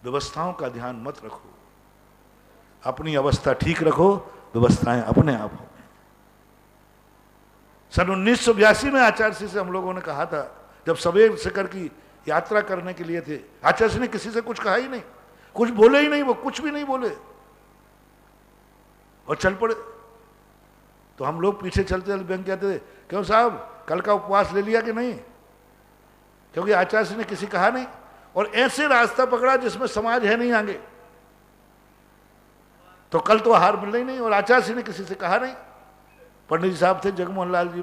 व्यवस्थाओं का ध्यान मत रखो, अपनी अवस्था ठीक रखो, व्यवस्थाएं अपने आप हो। सन 1982 में आचार्य से हम लोगों ने कहा था, जब सवेर शिखर की यात्रा करने के लिए थे, आचार्य ने किसी से कुछ कहा ही नहीं, कुछ बोले ही नहीं, वो कुछ भी नहीं बोले और चल पड़े। तो हम लोग पीछे चलते चलते बैंक कहते थे, क्यों साहब कल का उपवास ले लिया कि नहीं, क्योंकि आचार्य ने किसी कहा नहीं। और ऐसे रास्ता पकड़ा जिसमें समाज है नहीं आगे, तो कल तो आहार मिलना ही नहीं, और आचार्य ने किसी से कहा नहीं। पंडित जी साहब थे, जगमोहन लाल जी,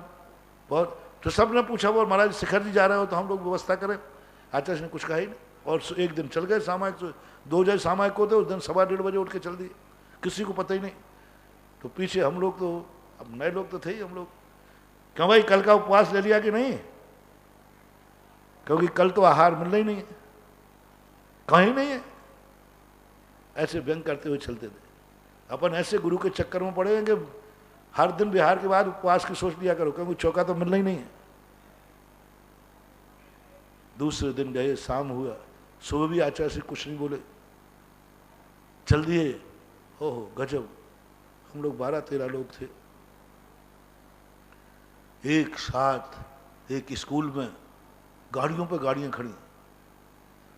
बहुत, तो सब ने पूछा, वो महाराज शिखर जी जा रहे हो तो हम लोग व्यवस्था करें। आचार्य ने कुछ कहा ही नहीं। और एक दिन चल गए सामायिक, 2 बजे सामायिक होते, उस दिन 1:15 बजे उठ के चल दिए, किसी को पता ही नहीं। तो पीछे हम लोग, तो अब नए लोग तो थे ही हम लोग, क्यों भाई कल का उपवास ले लिया कि नहीं, क्योंकि कल तो आहार मिलना ही नहीं है, कहीं नहीं है। ऐसे व्यंग करते हुए चलते थे। अपन ऐसे गुरु के चक्कर में पड़े हैं कि हर दिन बिहार के बाद उपवास की सोच लिया करो, क्योंकि चौका तो मिलना ही नहीं है। दूसरे दिन गए, शाम हुआ, सुबह भी आचार्य से कुछ नहीं बोले, चल दिए। हो गजब, हम लोग 12-13 लोग थे, एक साथ एक स्कूल में गाड़ियों पर गाड़ियां खड़ी,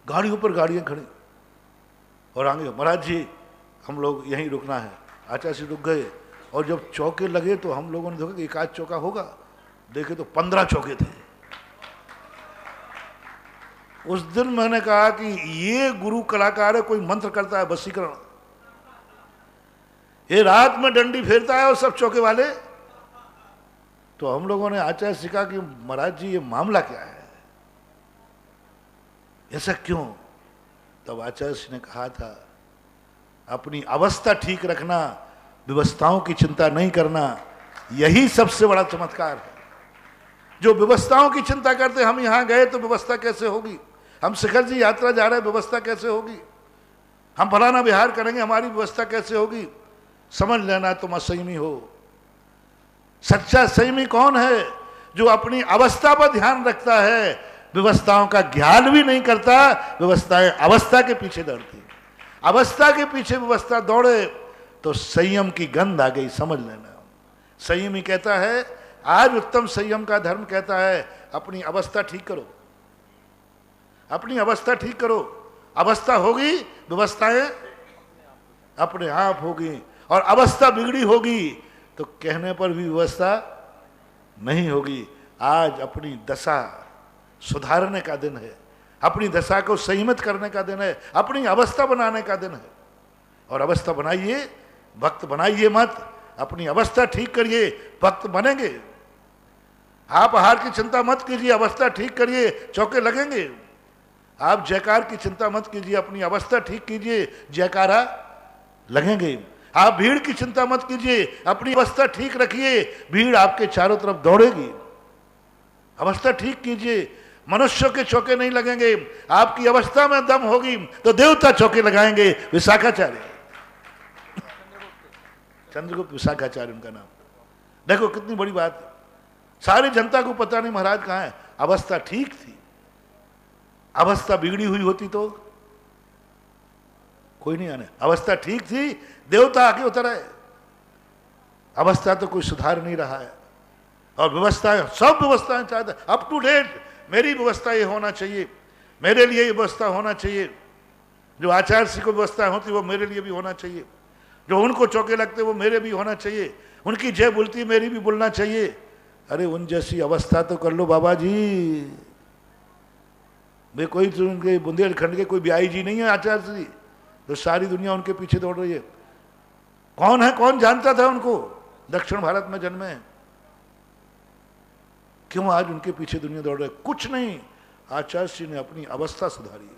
गाड़ियों पर गाड़ियां खड़ी, और आगे महाराज जी हम लोग यहीं रुकना है। आचार्य से रुक गए, और जब चौके लगे तो हम लोगों ने देखा कि एक आध चौका होगा, देखे तो 15 चौके थे। उस दिन मैंने कहा कि ये गुरु कलाकार है, कोई मंत्र करता है वशीकरण, ये रात में डंडी फेरता है और सब चौके वाले। तो हम लोगों ने आचार्य से कहा कि महाराज जी ये मामला क्या है, ऐसा क्यों? तब आचार्य जी ने कहा था अपनी अवस्था ठीक रखना, व्यवस्थाओं की चिंता नहीं करना, यही सबसे बड़ा चमत्कार है। जो व्यवस्थाओं की चिंता करते, हम यहां गए तो व्यवस्था कैसे होगी, हम शिखर जी यात्रा जा रहे हैं व्यवस्था कैसे होगी, हम फलाना विहार करेंगे हमारी व्यवस्था कैसे होगी, समझ लेना तुम असंयमी हो। सच्चा संयमी कौन है? जो अपनी अवस्था पर ध्यान रखता है, व्यवस्थाओं का ज्ञान भी नहीं करता, व्यवस्थाएं अवस्था के पीछे दौड़ती, अवस्था के पीछे व्यवस्था दौड़े तो संयम की गंध आ गई, समझ लेना। संयमी कहता है, आज उत्तम संयम का धर्म कहता है अपनी अवस्था ठीक करो, अपनी अवस्था ठीक करो, अवस्था होगी व्यवस्थाएं अपने आप होगी, और अवस्था बिगड़ी होगी तो कहने पर भी व्यवस्था नहीं होगी। आज अपनी दशा सुधारने का दिन है, अपनी दशा को संयमित करने का दिन है, अपनी अवस्था बनाने का दिन है। और अवस्था बनाइए, भक्त बनाइए मत, अपनी अवस्था ठीक करिए, भक्त बनेंगे। आप आहार की चिंता मत कीजिए, अवस्था ठीक करिए, चौके लगेंगे। आप जयकार की चिंता मत कीजिए, अपनी अवस्था ठीक कीजिए, जयकारा लगेंगे। आप भीड़ की चिंता मत कीजिए, अपनी अवस्था ठीक रखिए, भीड़ आपके चारों तरफ दौड़ेगी। अवस्था ठीक कीजिए, मनुष्यों के चौके नहीं लगेंगे। आपकी अवस्था में दम होगी तो देवता चौके लगाएंगे। विशाखाचार्य, चंद्रगुप्त विशाखाचार्य उनका नाम। देखो कितनी बड़ी बात है, सारी जनता को पता नहीं महाराज कहाँ है। अवस्था ठीक थी, अवस्था बिगड़ी हुई होती तो कोई नहीं आने। अवस्था ठीक थी, देवता आके उतर आए। अवस्था तो कोई सुधार नहीं रहा है, और व्यवस्थाएं, सब व्यवस्थाएं चाहते अप टू डेट, मेरी व्यवस्था ये होना चाहिए, मेरे लिए ये व्यवस्था होना चाहिए। जो आचार्य जी को व्यवस्था होती वो मेरे लिए भी होना चाहिए, जो उनको चौके लगते वो मेरे भी होना चाहिए, उनकी जय बोलती मेरी भी बोलना चाहिए। अरे उन जैसी अवस्था तो कर लो बाबा जी। वे कोई उनके बुंदेलखंड के कोई ब्याई जी नहीं है आचार्य जी, तो सारी दुनिया उनके पीछे दौड़ रही है। कौन है, कौन जानता था उनको? दक्षिण भारत में जन्मे हैं, क्यों आज उनके पीछे दुनिया दौड़ रही है? कुछ नहीं, आचार्य जी ने अपनी अवस्था सुधारी,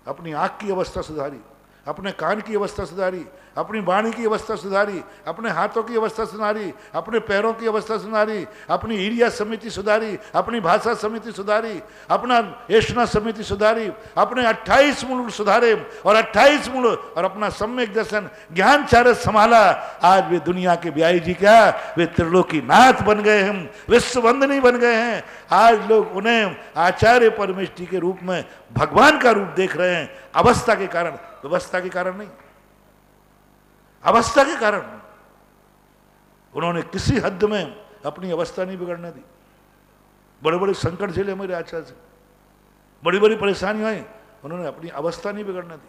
अपनी आंख की अवस्था सुधारी, अपने कान की अवस्था सुधारी, अपनी वाणी की अवस्था सुधारी, अपने हाथों की अवस्था सुधारी, अपने पैरों की अवस्था सुधारी, अपनी ईर्ष्या समिति सुधारी, अपनी भाषा समिति सुधारी, अपना ऐष्णा समिति सुधारी, अपने 28 मूल सुधारे, और 28 मूल और अपना सम्यक दर्शन ज्ञान चारस संभाला। आज वे दुनिया के ब्याई जी क्या, वे त्रिलोकी नाथ बन गए हैं, विश्ववंदनी बन गए हैं। आज लोग उन्हें आचार्य परमेष्टि के रूप में भगवान का रूप देख रहे हैं, अवस्था के कारण, व्यवस्था के कारण नहीं, अवस्था के कारण। उन्होंने किसी हद में अपनी अवस्था नहीं बिगड़ने दी। बड़े बड़े संकट झेले मेरे आचार्य से, बड़ी बड़ी परेशानियां आई, उन्होंने अपनी अवस्था नहीं बिगड़ने दी,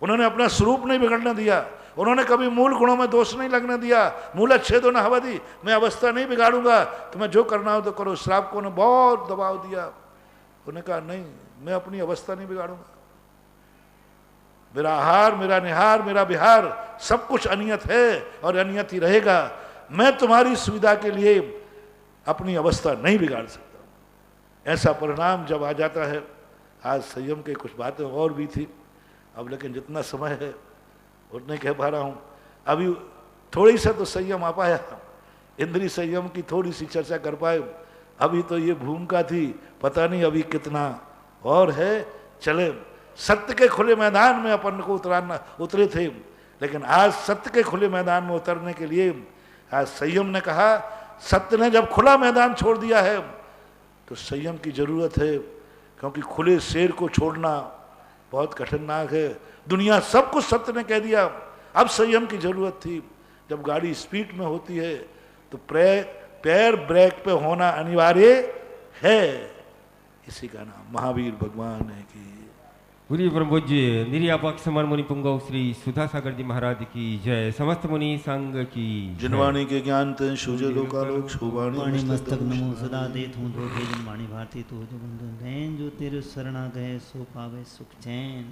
उन्होंने अपना स्वरूप नहीं बिगड़ने दिया, उन्होंने कभी मूल गुणों में दोष नहीं लगने दिया। मूलच्छेदो न हवति, मैं अवस्था नहीं बिगाड़ूंगा, तुम्हें जो करना हो तो करो। श्राप को उन्होंने बहुत दबाव दिया, उन्होंने कहा नहीं, मैं अपनी अवस्था नहीं बिगाड़ूंगा। मेरा आहार, मेरा निहार, मेरा विहार सब कुछ अनियत है और अनियत ही रहेगा। मैं तुम्हारी सुविधा के लिए अपनी अवस्था नहीं बिगाड़ सकता। ऐसा परिणाम जब आ जाता है, आज संयम के कुछ बातें और भी थी, अब लेकिन जितना समय है उतने कह पा रहा हूँ। अभी थोड़ी सा तो संयम आ पाया, इंद्रिय संयम की थोड़ी सी चर्चा कर पाए। अभी तो ये भूमिका थी, पता नहीं अभी कितना और है। चले, सत्य के खुले मैदान में अपन को उतरे थे, लेकिन आज सत्य के खुले मैदान में उतरने के लिए आज संयम ने कहा, सत्य ने जब खुला मैदान छोड़ दिया है तो संयम की जरूरत है, क्योंकि खुले शेर को छोड़ना बहुत कठिनाक है। दुनिया सब कुछ सत्य ने कह दिया, अब संयम की जरूरत थी। जब गाड़ी स्पीड में होती है तो पैर ब्रेक पे होना अनिवार्य है। इसी का नाम महावीर भगवान है कि पूरी ब्रह्मोज्य निर्यापक समान मुनि पुंगव श्री सुधा सागर जी महाराज की जय। समस्त मुनि संघ की जिनवाणी के ज्ञान तें शुजे लोकालोक वाणी शुभाणी मस्तक नमो सदा दे तू जो के जिनवाणी भारती तू जो बंधु नैन जो तेरे शरणा गए सो पावे सुख चैन।